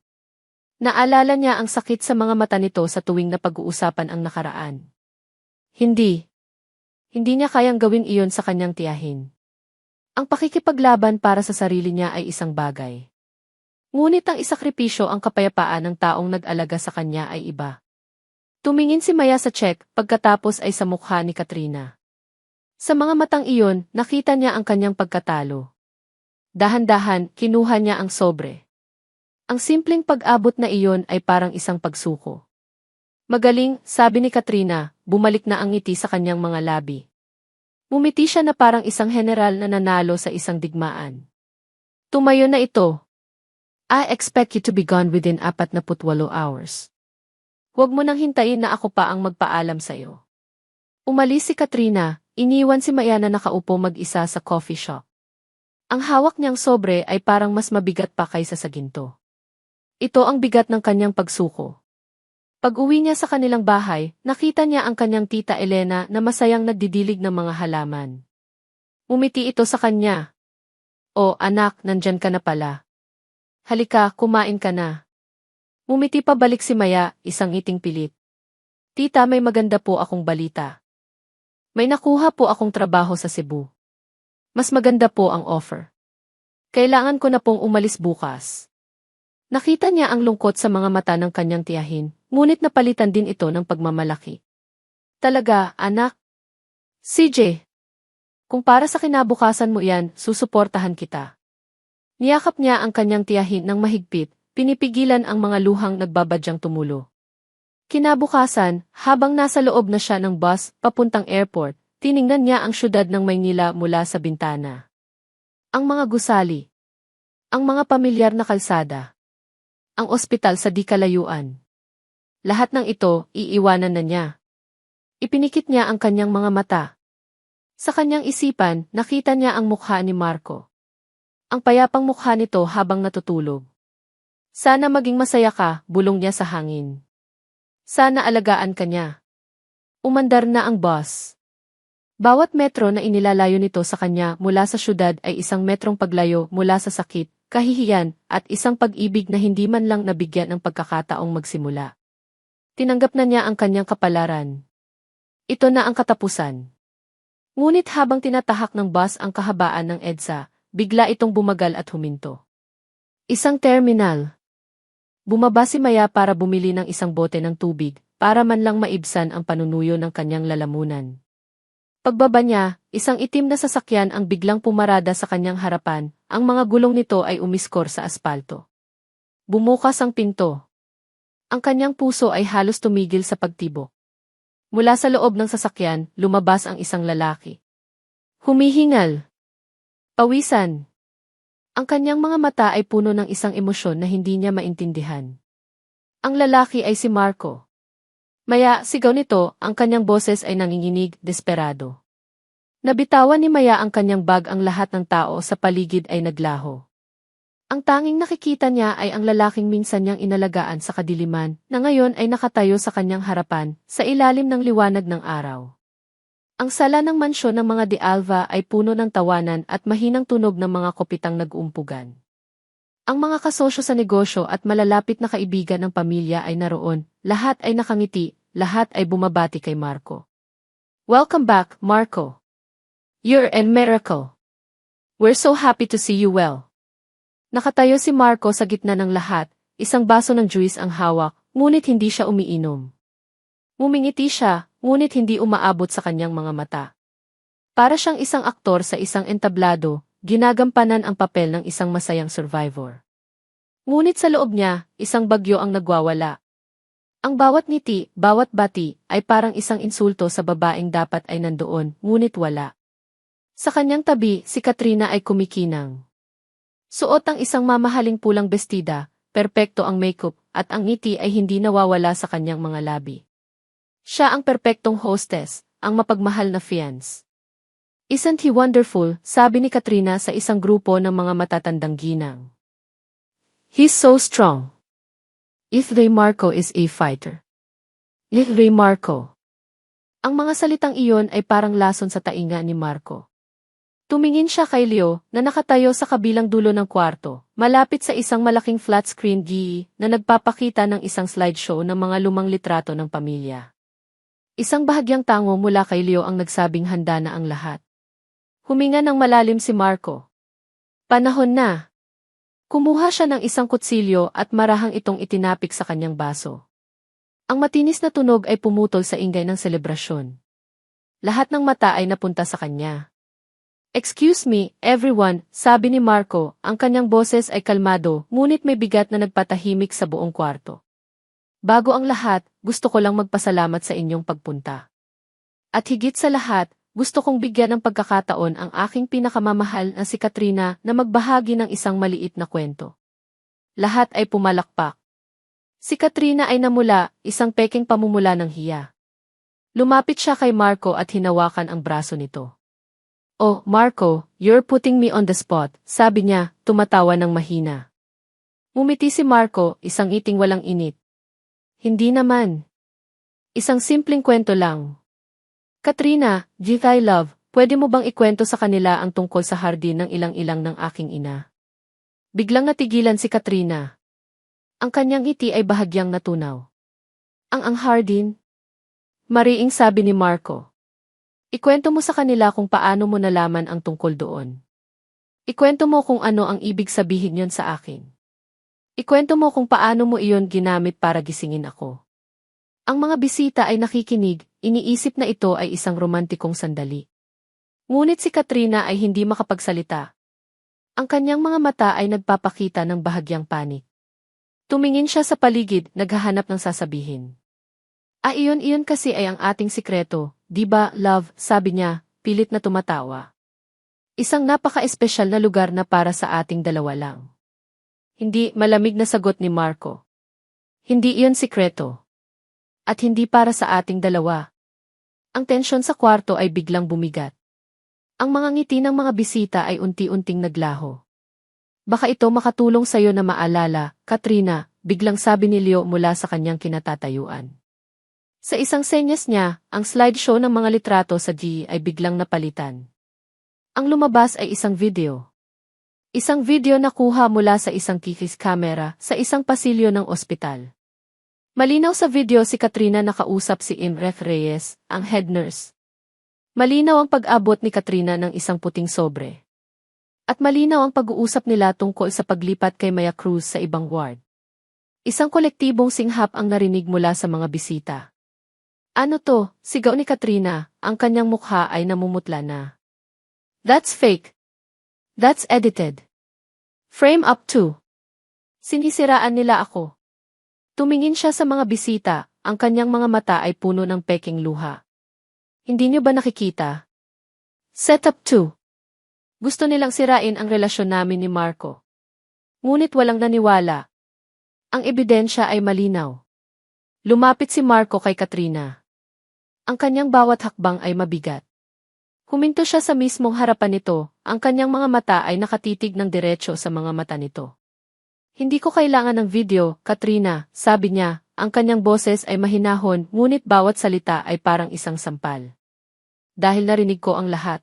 Naalala niya ang sakit sa mga mata nito sa tuwing napag-uusapan ang nakaraan. Hindi niya kayang gawin iyon sa kanyang tiyahin. Ang pakikipaglaban para sa sarili niya ay isang bagay. Ngunit ang isakripisyo ang kapayapaan ng taong nag-alaga sa kanya ay iba. Tumingin si Maya sa check pagkatapos ay sa mukha ni Katrina. Sa mga matang iyon, nakita niya ang kanyang pagkatalo. Dahan-dahan, kinuha niya ang sobre. Ang simpleng pag-abot na iyon ay parang isang pagsuko. Magaling, sabi ni Katrina, bumalik na ang ngiti sa kanyang mga labi. Umiti siya na parang isang general na nanalo sa isang digmaan. Tumayo na ito. I expect you to be gone within 48 hours. Huwag mo nang hintayin na ako pa ang magpaalam sa'yo. Umalis si Katrina, iniwan si Maya na nakaupo mag-isa sa coffee shop. Ang hawak niyang sobre ay parang mas mabigat pa kaysa sa ginto. Ito ang bigat ng kanyang pagsuko. Pag-uwi niya sa kanilang bahay, nakita niya ang kanyang tita Elena na masayang nagdidilig ng mga halaman. Umiti ito sa kanya. "Oh, anak, nandyan ka na pala. Halika, kumain ka na." Umiti pa balik si Maya, isang ngiting pilit. "Tita, may maganda po akong balita. May nakuha po akong trabaho sa Cebu. Mas maganda po ang offer. Kailangan ko na pong umalis bukas." Nakita niya ang lungkot sa mga mata ng kanyang tiyahin, ngunit napalitan din ito ng pagmamalaki. "Talaga, anak? CJ, kung para sa kinabukasan mo yan, susuportahan kita." Niyakap niya ang kanyang tiyahin ng mahigpit, pinipigilan ang mga luhang nagbabadyang tumulo. Kinabukasan, habang nasa loob na siya ng bus papuntang airport, tiningnan niya ang syudad ng Maynila mula sa bintana. Ang mga gusali. Ang mga pamilyar na kalsada. Ang ospital sa di kalayuan. Lahat ng ito, iiwanan na niya. Ipinikit niya ang kanyang mga mata. Sa kanyang isipan, nakita niya ang mukha ni Marco. Ang payapang mukha nito habang natutulog. "Sana maging masaya ka," bulong niya sa hangin. "Sana alagaan ka niya." Umandar na ang bus. Bawat metro na inilalayo nito sa kanya mula sa syudad ay isang metrong paglayo mula sa sakit, kahihiyan, at isang pag-ibig na hindi man lang nabigyan ng pagkakataong magsimula. Tinanggap na niya ang kanyang kapalaran. Ito na ang katapusan. Ngunit habang tinatahak ng bus ang kahabaan ng EDSA, bigla itong bumagal at huminto. Isang terminal. Bumaba si Maya para bumili ng isang bote ng tubig, para man lang maibsan ang panunuyo ng kanyang lalamunan. Pagbaba niya, isang itim na sasakyan ang biglang pumarada sa kanyang harapan, ang mga gulong nito ay umiskor sa aspalto. Bumukas ang pinto. Ang kanyang puso ay halos tumigil sa pagtibok. Mula sa loob ng sasakyan, lumabas ang isang lalaki. Humihingal. Pawisan. Ang kanyang mga mata ay puno ng isang emosyon na hindi niya maintindihan. Ang lalaki ay si Marco. Maya, sigaw nito, ang kanyang boses ay nanginginig, desperado. Nabitawan ni Maya ang kanyang bag, ang lahat ng tao sa paligid ay naglaho. Ang tanging nakikita niya ay ang lalaking minsan niyang inalagaan sa kadiliman, na ngayon ay nakatayo sa kanyang harapan, sa ilalim ng liwanag ng araw. Ang sala ng mansyon ng mga de Alva ay puno ng tawanan at mahinang tunog ng mga kopitang nag-uumpugan. Ang mga kasosyo sa negosyo at malalapit na kaibigan ng pamilya ay naroon, lahat ay nakangiti, lahat ay bumabati kay Marco. "Welcome back, Marco. You're a miracle. We're so happy to see you well." Nakatayo si Marco sa gitna ng lahat, isang baso ng juice ang hawak, ngunit hindi siya umiinom. Ngumingiti siya, ngunit hindi umaabot sa kanyang mga mata. Para siyang isang aktor sa isang entablado, ginagampanan ang papel ng isang masayang survivor. Ngunit sa loob niya, isang bagyo ang nagwawala. Ang bawat ngiti, bawat bati, ay parang isang insulto sa babaeng dapat ay nandoon, ngunit wala. Sa kanyang tabi, si Katrina ay kumikinang. Suot ang isang mamahaling pulang bestida, perpekto ang makeup, at ang ngiti ay hindi nawawala sa kanyang mga labi. Siya ang perpektong hostess, ang mapagmahal na fiancé. Isn't he wonderful, sabi ni Katrina sa isang grupo ng mga matatandang ginang. He's so strong. If Ray Marco is a fighter. If Ray Marco. Ang mga salitang iyon ay parang lason sa tainga ni Marco. Tumingin siya kay Leo na nakatayo sa kabilang dulo ng kwarto, malapit sa isang malaking flat screen TV na nagpapakita ng isang slideshow ng mga lumang litrato ng pamilya. Isang bahagyang tango mula kay Leo ang nagsabing handa na ang lahat. Huminga ng malalim si Marco. Panahon na. Kumuha siya ng isang kutsilyo at marahang itong itinapik sa kanyang baso. Ang matinis na tunog ay pumutol sa ingay ng selebrasyon. Lahat ng mata ay napunta sa kanya. Excuse me, everyone, sabi ni Marco, ang kanyang boses ay kalmado, ngunit may bigat na nagpatahimik sa buong kwarto. Bago ang lahat, gusto ko lang magpasalamat sa inyong pagpunta. At higit sa lahat, gusto kong bigyan ng pagkakataon ang aking pinakamamahal na si Katrina na magbahagi ng isang maliit na kwento. Lahat ay pumalakpak. Si Katrina ay namula, isang peking pamumula ng hiya. Lumapit siya kay Marco at hinawakan ang braso nito. Oh, Marco, you're putting me on the spot, sabi niya, tumatawa ng mahina. Ngumiti si Marco, isang iting walang init. Hindi naman. Isang simpleng kwento lang. Katrina, I love, pwede mo bang ikwento sa kanila ang tungkol sa hardin ng ilang-ilang ng aking ina? Biglang natigilan si Katrina. Ang kanyang ngiti ay bahagyang natunaw. Ang hardin? Mariing sabi ni Marco. Ikwento mo sa kanila kung paano mo nalaman ang tungkol doon. Ikwento mo kung ano ang ibig sabihin yon sa akin. Ikwento mo kung paano mo iyon ginamit para gisingin ako. Ang mga bisita ay nakikinig, iniisip na ito ay isang romantikong sandali. Ngunit si Katrina ay hindi makapagsalita. Ang kanyang mga mata ay nagpapakita ng bahagyang panik. Tumingin siya sa paligid, naghahanap ng sasabihin. Iyon kasi ay ang ating sikreto, di ba, love, sabi niya, pilit na tumatawa. Isang napaka-espesyal na lugar na para sa ating dalawa lang. Hindi, malamig na sagot ni Marco. Hindi iyon sikreto. At hindi para sa ating dalawa. Ang tensyon sa kwarto ay biglang bumigat. Ang mga ngiti ng mga bisita ay unti-unting naglaho. Baka ito makatulong sa'yo na maalala, Katrina, biglang sabi ni Leo mula sa kanyang kinatatayuan. Sa isang senyas niya, ang slideshow ng mga litrato sa G ay biglang napalitan. Ang lumabas ay isang video. Isang video na kuha mula sa isang kikis camera sa isang pasilyo ng ospital. Malinaw sa video si Katrina nakausap si Imref Reyes, ang head nurse. Malinaw ang pag-abot ni Katrina ng isang puting sobre. At malinaw ang pag-uusap nila tungkol sa paglipat kay Maya Cruz sa ibang ward. Isang kolektibong singhap ang narinig mula sa mga bisita. Ano to? Sigaw ni Katrina, ang kanyang mukha ay namumutla na. That's fake. That's edited. Frame up too. Sinisiraan nila ako. Tumingin siya sa mga bisita, ang kanyang mga mata ay puno ng peking luha. Hindi niyo ba nakikita? Setup 2. Gusto nilang sirain ang relasyon namin ni Marco. Ngunit walang naniwala. Ang ebidensya ay malinaw. Lumapit si Marco kay Katrina. Ang kanyang bawat hakbang ay mabigat. Huminto siya sa mismong harapan nito, ang kanyang mga mata ay nakatitig ng diretso sa mga mata nito. Hindi ko kailangan ng video, Katrina, sabi niya, ang kanyang boses ay mahinahon ngunit bawat salita ay parang isang sampal. Dahil narinig ko ang lahat.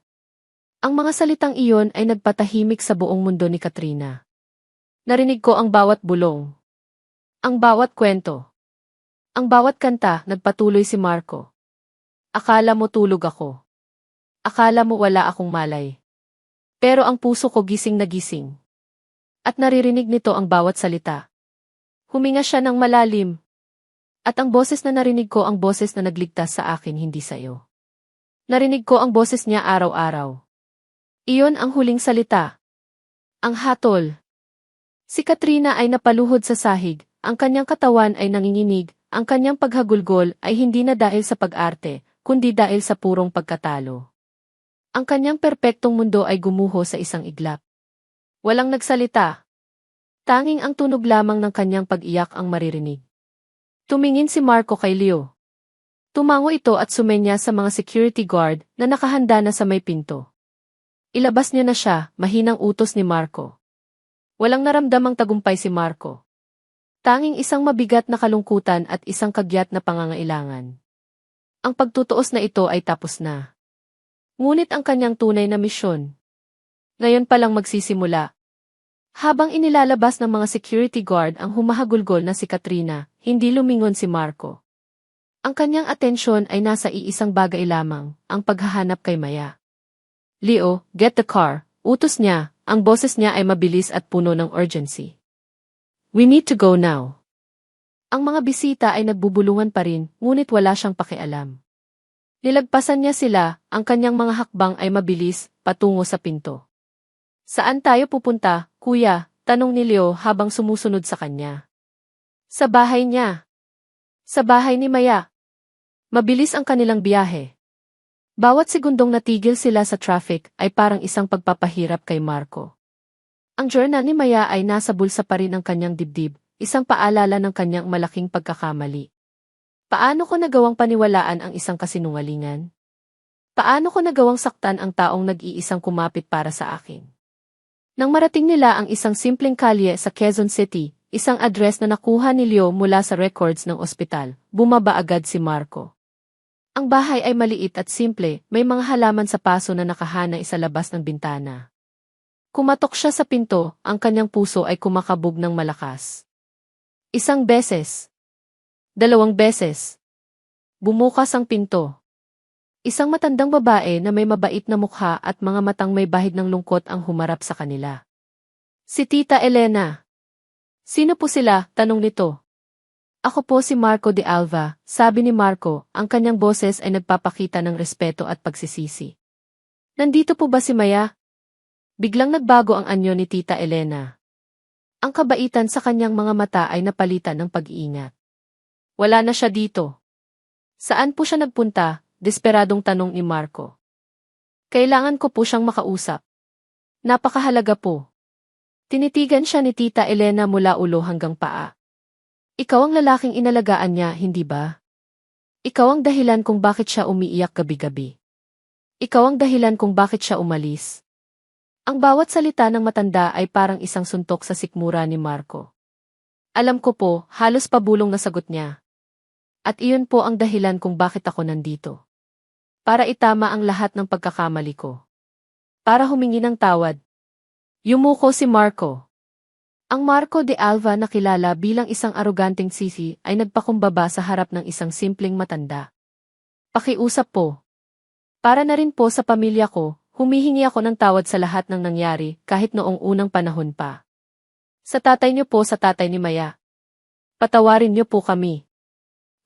Ang mga salitang iyon ay nagpatahimik sa buong mundo ni Katrina. Narinig ko ang bawat bulong. Ang bawat kwento. Ang bawat kanta, nagpatuloy si Marco. Akala mo tulog ako. Akala mo wala akong malay. Pero ang puso ko gising na gising. At naririnig nito ang bawat salita. Huminga siya ng malalim. At ang boses na narinig ko ang boses na nagligtas sa akin hindi sa iyo. Narinig ko ang boses niya araw-araw. Iyon ang huling salita. Ang hatol. Si Katrina ay napaluhod sa sahig, ang kanyang katawan ay nanginginig, ang kanyang paghagulgol ay hindi na dahil sa pag-arte, kundi dahil sa purong pagkatalo. Ang kanyang perpektong mundo ay gumuho sa isang iglap. Walang nagsalita. Tanging ang tunog lamang ng kanyang pag-iyak ang maririnig. Tumingin si Marco kay Leo. Tumango ito at sumenya sa mga security guard na nakahanda na sa may pinto. Ilabas niyo na siya, mahinang utos ni Marco. Walang naramdamang tagumpay si Marco. Tanging isang mabigat na kalungkutan at isang kagyat na pangangailangan. Ang pagtutuos na ito ay tapos na. Ngunit ang kanyang tunay na misyon. Ngayon pa lang magsisimula. Habang inilalabas ng mga security guard ang humahagulgol na si Katrina, hindi lumingon si Marco. Ang kanyang atensyon ay nasa iisang bagay lamang, ang paghahanap kay Maya. Leo, get the car, utos niya, ang boses niya ay mabilis at puno ng urgency. We need to go now. Ang mga bisita ay nagbubulungan pa rin, ngunit wala siyang pakialam. Nilagpasan niya sila, ang kanyang mga hakbang ay mabilis, patungo sa pinto. Saan tayo pupunta, kuya? Tanong ni Leo habang sumusunod sa kanya. Sa bahay niya. Sa bahay ni Maya. Mabilis ang kanilang biyahe. Bawat segundong natigil sila sa traffic ay parang isang pagpapahirap kay Marco. Ang journal ni Maya ay nasa bulsa pa rin ng kanyang dibdib, isang paalala ng kanyang malaking pagkakamali. Paano ko nagawang paniwalaan ang isang kasinungalingan? Paano ko nagawang saktan ang taong nag-iisang kumapit para sa akin? Nang marating nila ang isang simpleng kalye sa Quezon City, isang address na nakuha ni Leo mula sa records ng ospital, bumaba agad si Marco. Ang bahay ay maliit at simple, may mga halaman sa paso na nakahanay sa labas ng bintana. Kumatok siya sa pinto, ang kanyang puso ay kumakabog ng malakas. Isang beses. 2 beses. Bumukas ang pinto. Isang matandang babae na may mabait na mukha at mga matang may bahid ng lungkot ang humarap sa kanila. Si Tita Elena. Sino po sila? Tanong nito. Ako po si Marco de Alva, sabi ni Marco, ang kanyang boses ay nagpapakita ng respeto at pagsisisi. Nandito po ba si Maya? Biglang nagbago ang anyo ni Tita Elena. Ang kabaitan sa kanyang mga mata ay napalitan ng pag-iingat. Wala na siya dito. Saan po siya nagpunta? Desperadong tanong ni Marco. Kailangan ko po siyang makausap. Napakahalaga po. Tinitigan siya ni Tita Elena mula ulo hanggang paa. Ikaw ang lalaking inalagaan niya, hindi ba? Ikaw ang dahilan kung bakit siya umiiyak gabi-gabi. Ikaw ang dahilan kung bakit siya umalis. Ang bawat salita ng matanda ay parang isang suntok sa sikmura ni Marco. Alam ko po, halos pabulong na sagot niya. At iyon po ang dahilan kung bakit ako nandito. Para itama ang lahat ng pagkakamali ko. Para humingi ng tawad. Yumuko si Marco. Ang Marco de Alva na kilala bilang isang aroganteng sisi ay nagpakumbaba sa harap ng isang simpleng matanda. Pakiusap po. Para na rin po sa pamilya ko, humihingi ako ng tawad sa lahat ng nangyari kahit noong unang panahon pa. Sa tatay niyo po, sa tatay ni Maya. Patawarin niyo po kami.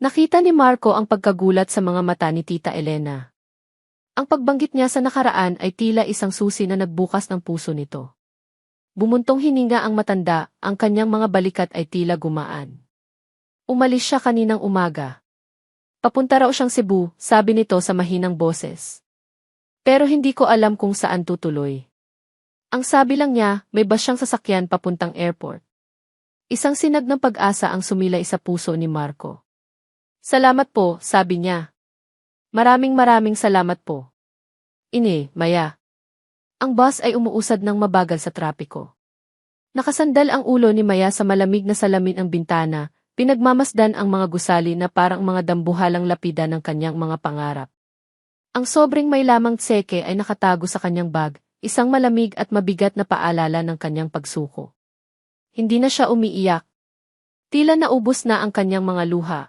Nakita ni Marco ang pagkagulat sa mga mata ni Tita Elena. Ang pagbanggit niya sa nakaraan ay tila isang susi na nagbukas ng puso nito. Bumuntong hininga ang matanda, ang kanyang mga balikat ay tila gumaan. Umalis siya kaninang umaga. Papunta raw siyang Cebu, sabi nito sa mahinang boses. Pero hindi ko alam kung saan tutuloy. Ang sabi lang niya, may bus siyang sasakyan papuntang airport. Isang sinag ng pag-asa ang sumilay sa puso ni Marco. Salamat po, sabi niya. Maraming salamat po. Maya. Ang bus ay umuusad ng mabagal sa trapiko. Nakasandal ang ulo ni Maya sa malamig na salamin ng bintana, pinagmamasdan ang mga gusali na parang mga dambuhalang lapida ng kanyang mga pangarap. Ang sobrang may lamang tseke ay nakatago sa kanyang bag, isang malamig at mabigat na paalala ng kanyang pagsuko. Hindi na siya umiiyak. Tila naubos na ang kanyang mga luha.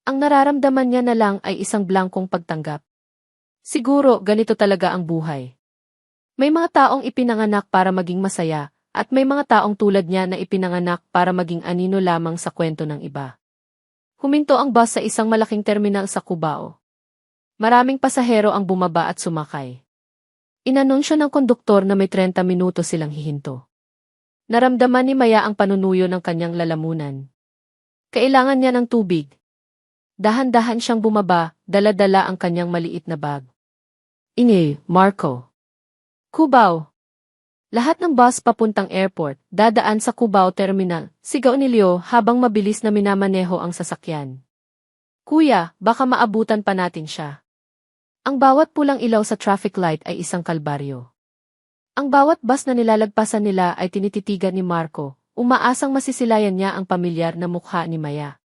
Ang nararamdaman niya na lang ay isang blangkong pagtanggap. Siguro ganito talaga ang buhay. May mga taong ipinanganak para maging masaya, at may mga taong tulad niya na ipinanganak para maging anino lamang sa kwento ng iba. Huminto ang bus sa isang malaking terminal sa Cubao. Maraming pasahero ang bumaba at sumakay. Inanunsyo ng konduktor na may 30 minuto silang hihinto. Naramdaman ni Maya ang panunuyo ng kanyang lalamunan. Kailangan niya ng tubig. Dahan-dahan siyang bumaba, dala-dala ang kanyang maliit na bag. Marco. Cubao. Lahat ng bus papuntang airport, dadaan sa Cubao Terminal, sigaw ni Leo habang mabilis na minamaneho ang sasakyan. Kuya, baka maabutan pa natin siya. Ang bawat pulang ilaw sa traffic light ay isang kalbaryo. Ang bawat bus na nilalagpasan nila ay tinititigan ni Marco, umaasang masisilayan niya ang pamilyar na mukha ni Maya.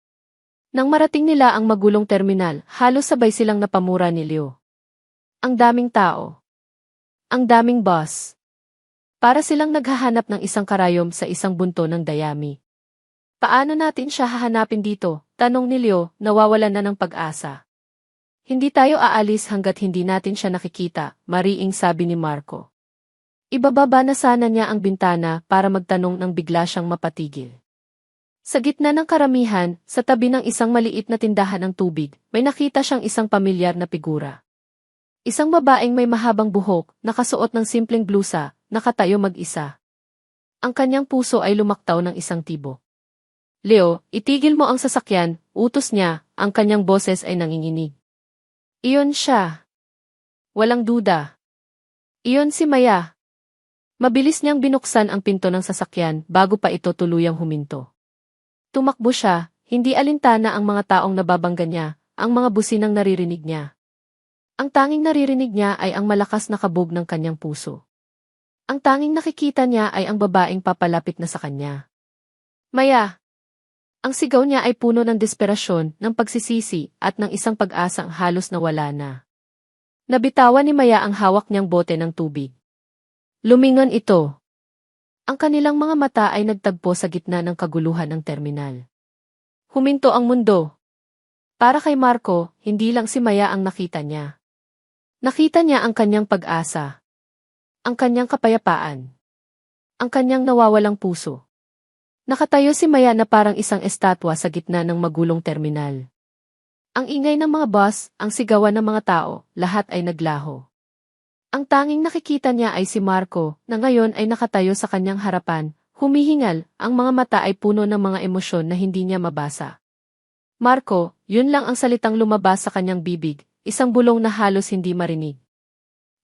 Nang marating nila ang magulong terminal, halos sabay silang napamura ni Leo. Ang daming tao. Ang daming bus. Para silang naghahanap ng isang karayom sa isang bunto ng dayami. Paano natin siya hahanapin dito? Tanong ni Leo, nawawalan na ng pag-asa. Hindi tayo aalis hanggat hindi natin siya nakikita, mariing sabi ni Marco. Ibababa na sana niya ang bintana para magtanong nang bigla siyang mapatigil. Sa gitna ng karamihan, sa tabi ng isang maliit na tindahan ng tubig, may nakita siyang isang pamilyar na figura. Isang babaeng may mahabang buhok, nakasuot ng simpleng blusa, nakatayo mag-isa. Ang kanyang puso ay lumaktaw ng isang tibok. Leo, itigil mo ang sasakyan, utos niya, ang kanyang boses ay nanginginig. Iyon siya. Walang duda. Iyon si Maya. Mabilis niyang binuksan ang pinto ng sasakyan bago pa ito tuluyang huminto. Tumakbo siya, hindi alintana ang mga taong nababangga niya, ang mga businang naririnig niya. Ang tanging naririnig niya ay ang malakas na kabog ng kanyang puso. Ang tanging nakikita niya ay ang babaeng papalapit na sa kanya. Maya! Ang sigaw niya ay puno ng desperasyon, ng pagsisisi, at ng isang pag-asang halos nawala na. Nabitawan ni Maya ang hawak niyang bote ng tubig. Lumingon ito. Ang kanilang mga mata ay nagtagpo sa gitna ng kaguluhan ng terminal. Huminto ang mundo. Para kay Marco, hindi lang si Maya ang nakita niya. Nakita niya ang kanyang pag-asa. Ang kanyang kapayapaan. Ang kanyang nawawalang puso. Nakatayo si Maya na parang isang estatwa sa gitna ng magulong terminal. Ang ingay ng mga bus, ang sigawan ng mga tao, lahat ay naglaho. Ang tanging nakikita niya ay si Marco, na ngayon ay nakatayo sa kanyang harapan, humihingal, ang mga mata ay puno ng mga emosyon na hindi niya mabasa. Marco, yun lang ang salitang lumabas sa kanyang bibig, isang bulong na halos hindi marinig.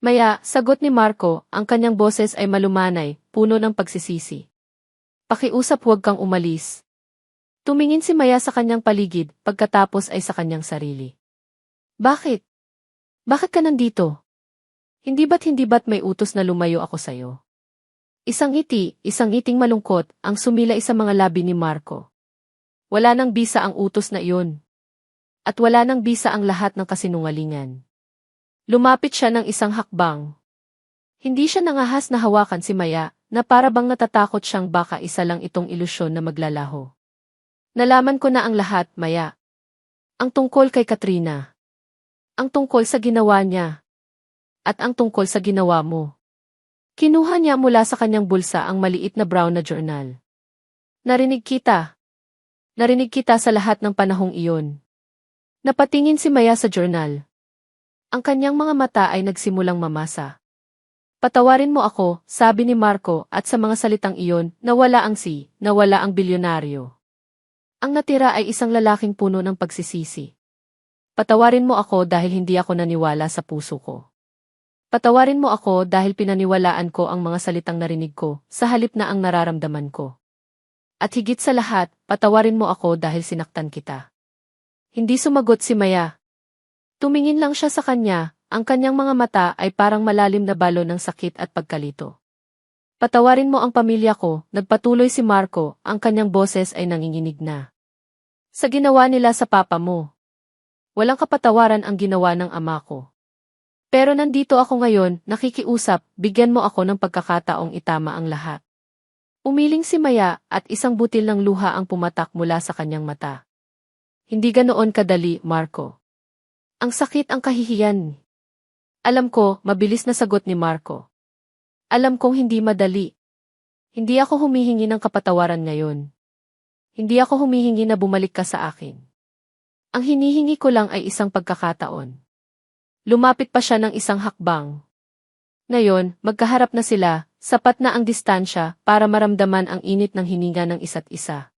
Maya, sagot ni Marco, ang kanyang boses ay malumanay, puno ng pagsisisi. Pakiusap, huwag kang umalis. Tumingin si Maya sa kanyang paligid, pagkatapos ay sa kanyang sarili. Bakit? Bakit ka nandito? Hindi ba't may utos na lumayo ako sa'yo? Isang ngiting malungkot, ang sumilay sa mga labi ni Marco. Wala nang bisa ang utos na iyon. At wala nang bisa ang lahat ng kasinungalingan. Lumapit siya ng isang hakbang. Hindi siya nangahas na hawakan si Maya, na para bang natatakot siyang baka isa lang itong ilusyon na maglalaho. Nalaman ko na ang lahat, Maya. Ang tungkol kay Katrina. Ang tungkol sa ginawa niya. At ang tungkol sa ginawa mo. Kinuha niya mula sa kanyang bulsa ang maliit na brown na journal. Narinig kita. Narinig kita sa lahat ng panahong iyon. Napatingin si Maya sa journal. Ang kanyang mga mata ay nagsimulang mamasa. Patawarin mo ako, sabi ni Marco, at sa mga salitang iyon, nawala ang bilyonaryo. Ang natira ay isang lalaking puno ng pagsisisi. Patawarin mo ako dahil hindi ako naniwala sa puso ko. Patawarin mo ako dahil pinaniwalaan ko ang mga salitang narinig ko, sa halip na ang nararamdaman ko. At higit sa lahat, patawarin mo ako dahil sinaktan kita. Hindi sumagot si Maya. Tumingin lang siya sa kanya. Ang kanyang mga mata ay parang malalim na balo ng sakit at pagkalito. Patawarin mo ang pamilya ko, nagpatuloy si Marco, ang kanyang boses ay nanginginig na. Sa ginawa nila sa papa mo. Walang kapatawaran ang ginawa ng ama ko. Pero nandito ako ngayon, nakikiusap, bigyan mo ako ng pagkakataong itama ang lahat. Umiling si Maya at isang butil ng luha ang pumatak mula sa kanyang mata. Hindi ganoon kadali, Marco. Ang sakit, ang kahihiyan. Alam ko, mabilis na sagot ni Marco. Alam kong hindi madali. Hindi ako humihingi ng kapatawaran ngayon. Hindi ako humihingi na bumalik ka sa akin. Ang hinihingi ko lang ay isang pagkakataon. Lumapit pa siya ng isang hakbang. Ngayon, magkaharap na sila, sapat na ang distansya para maramdaman ang init ng hininga ng isa't isa.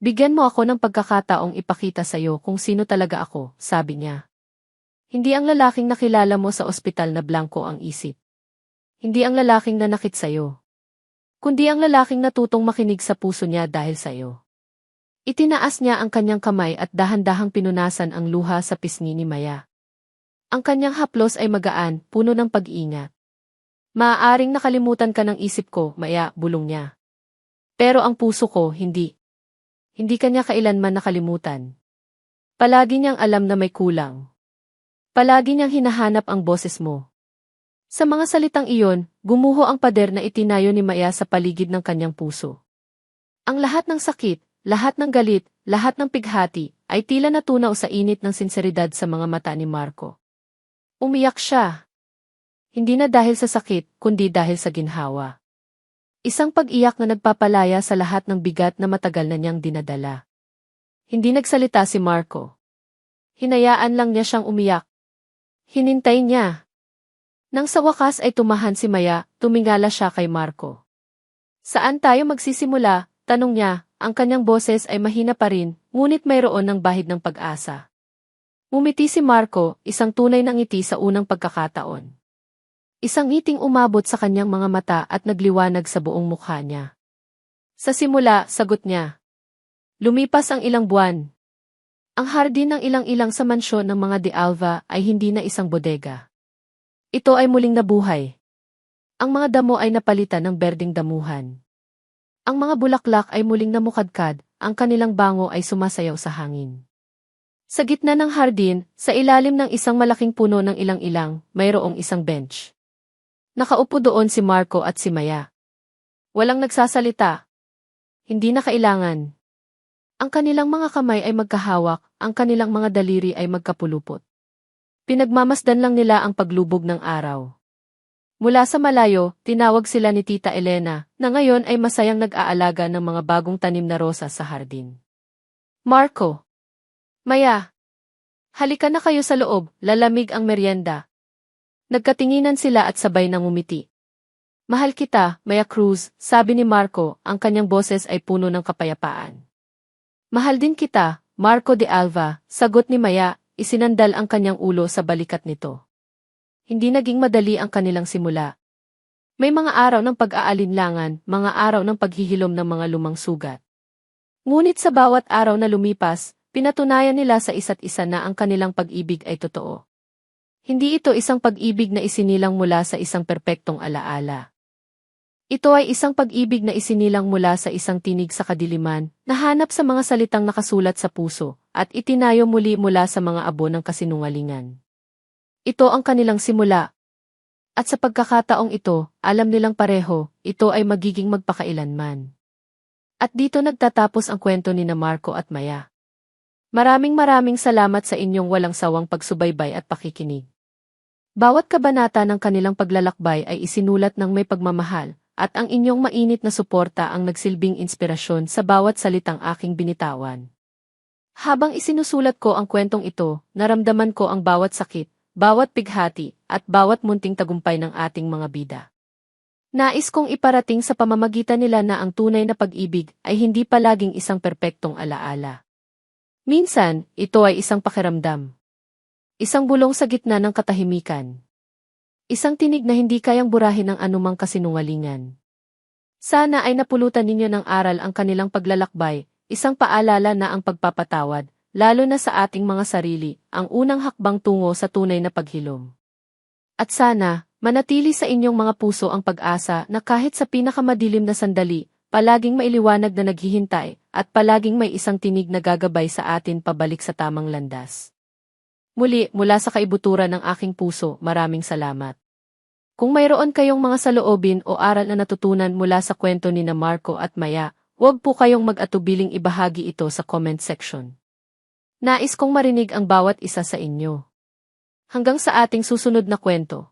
Bigyan mo ako ng pagkakataong ipakita sa'yo kung sino talaga ako, sabi niya. Hindi ang lalaking nakilala mo sa ospital na blanko ang isip. Hindi ang lalaking nanakit sa'yo. Kundi ang lalaking natutong makinig sa puso niya dahil sa'yo. Itinaas niya ang kanyang kamay at dahan-dahang pinunasan ang luha sa pisngi ni Maya. Ang kanyang haplos ay magaan, puno ng pag-iingat. Maaaring nakalimutan ka ng isip ko, Maya, bulong niya. Pero ang puso ko, hindi. Hindi kanya kailanman nakalimutan. Palagi niyang alam na may kulang. Palagi niyang hinahanap ang boses mo. Sa mga salitang iyon, gumuho ang pader na itinayo ni Maya sa paligid ng kanyang puso. Ang lahat ng sakit, lahat ng galit, lahat ng pighati, ay tila natunaw sa init ng sinseridad sa mga mata ni Marco. Umiyak siya. Hindi na dahil sa sakit, kundi dahil sa ginhawa. Isang pag-iyak na nagpapalaya sa lahat ng bigat na matagal na niyang dinadala. Hindi nagsalita si Marco. Hinayaan lang niya siyang umiyak. Hinintay niya. Nang sa wakas ay tumahan si Maya, tumingala siya kay Marco. Saan tayo magsisimula? Tanong niya, ang kanyang boses ay mahina pa rin, ngunit mayroon ng bahid ng pag-asa. Umiti si Marco, isang tunay na ngiti sa unang pagkakataon. Isang ngiting umabot sa kanyang mga mata at nagliwanag sa buong mukha niya. Sa simula, sagot niya. Lumipas ang ilang buwan. Ang hardin ng ilang-ilang sa mansyon ng mga De Alva ay hindi na isang bodega. Ito ay muling nabuhay. Ang mga damo ay napalitan ng berdeng damuhan. Ang mga bulaklak ay muling namukadkad, ang kanilang bango ay sumasayaw sa hangin. Sa gitna ng hardin, sa ilalim ng isang malaking puno ng ilang-ilang, mayroong isang bench. Nakaupo doon si Marco at si Maya. Walang nagsasalita. Hindi na kailangan. Ang kanilang mga kamay ay magkahawak, ang kanilang mga daliri ay magkapulupot. Pinagmamasdan lang nila ang paglubog ng araw. Mula sa malayo, tinawag sila ni Tita Elena, na ngayon ay masayang nag-aalaga ng mga bagong tanim na rosas sa hardin. Marco! Maya! Halika na kayo sa loob, lalamig ang merienda. Nagkatinginan sila at sabay nang umiti. Mahal kita, Maya Cruz, sabi ni Marco, ang kanyang boses ay puno ng kapayapaan. Mahal din kita, Marco de Alva, sagot ni Maya, isinandal ang kanyang ulo sa balikat nito. Hindi naging madali ang kanilang simula. May mga araw ng pag-aalinlangan, mga araw ng paghihilom ng mga lumang sugat. Ngunit sa bawat araw na lumipas, pinatunayan nila sa isa't isa na ang kanilang pag-ibig ay totoo. Hindi ito isang pag-ibig na isinilang mula sa isang perpektong alaala. Ito ay isang pag-ibig na isinilang mula sa isang tinig sa kadiliman, nahanap sa mga salitang nakasulat sa puso, at itinayo muli mula sa mga abo ng kasinungalingan. Ito ang kanilang simula. At sa pagkakataong ito, alam nilang pareho, ito ay magiging magpakailanman. At dito nagtatapos ang kwento ni Marco at Maya. Maraming salamat sa inyong walang sawang pagsubaybay at pakikinig. Bawat kabanata ng kanilang paglalakbay ay isinulat ng may pagmamahal, at ang inyong mainit na suporta ang nagsilbing inspirasyon sa bawat salitang aking binitawan. Habang isinusulat ko ang kwentong ito, naramdaman ko ang bawat sakit, bawat pighati, at bawat munting tagumpay ng ating mga bida. Nais kong iparating sa pamamagitan nila na ang tunay na pag-ibig ay hindi palaging isang perpektong alaala. Minsan, ito ay isang pakiramdam. Isang bulong sa gitna ng katahimikan. Isang tinig na hindi kayang burahin ng anumang kasinungalingan. Sana ay napulutan ninyo ng aral ang kanilang paglalakbay, isang paalala na ang pagpapatawad, lalo na sa ating mga sarili, ang unang hakbang tungo sa tunay na paghilom. At sana, manatili sa inyong mga puso ang pag-asa na kahit sa pinakamadilim na sandali, palaging mailiwanag na naghihintay, at palaging may isang tinig na gagabay sa atin pabalik sa tamang landas. Muli, mula sa kaibuturan ng aking puso, maraming salamat. Kung mayroon kayong mga saloobin o aral na natutunan mula sa kwento ni Marco at Maya, huwag po kayong mag-atubiling ibahagi ito sa comment section. Nais kong marinig ang bawat isa sa inyo. Hanggang sa ating susunod na kwento.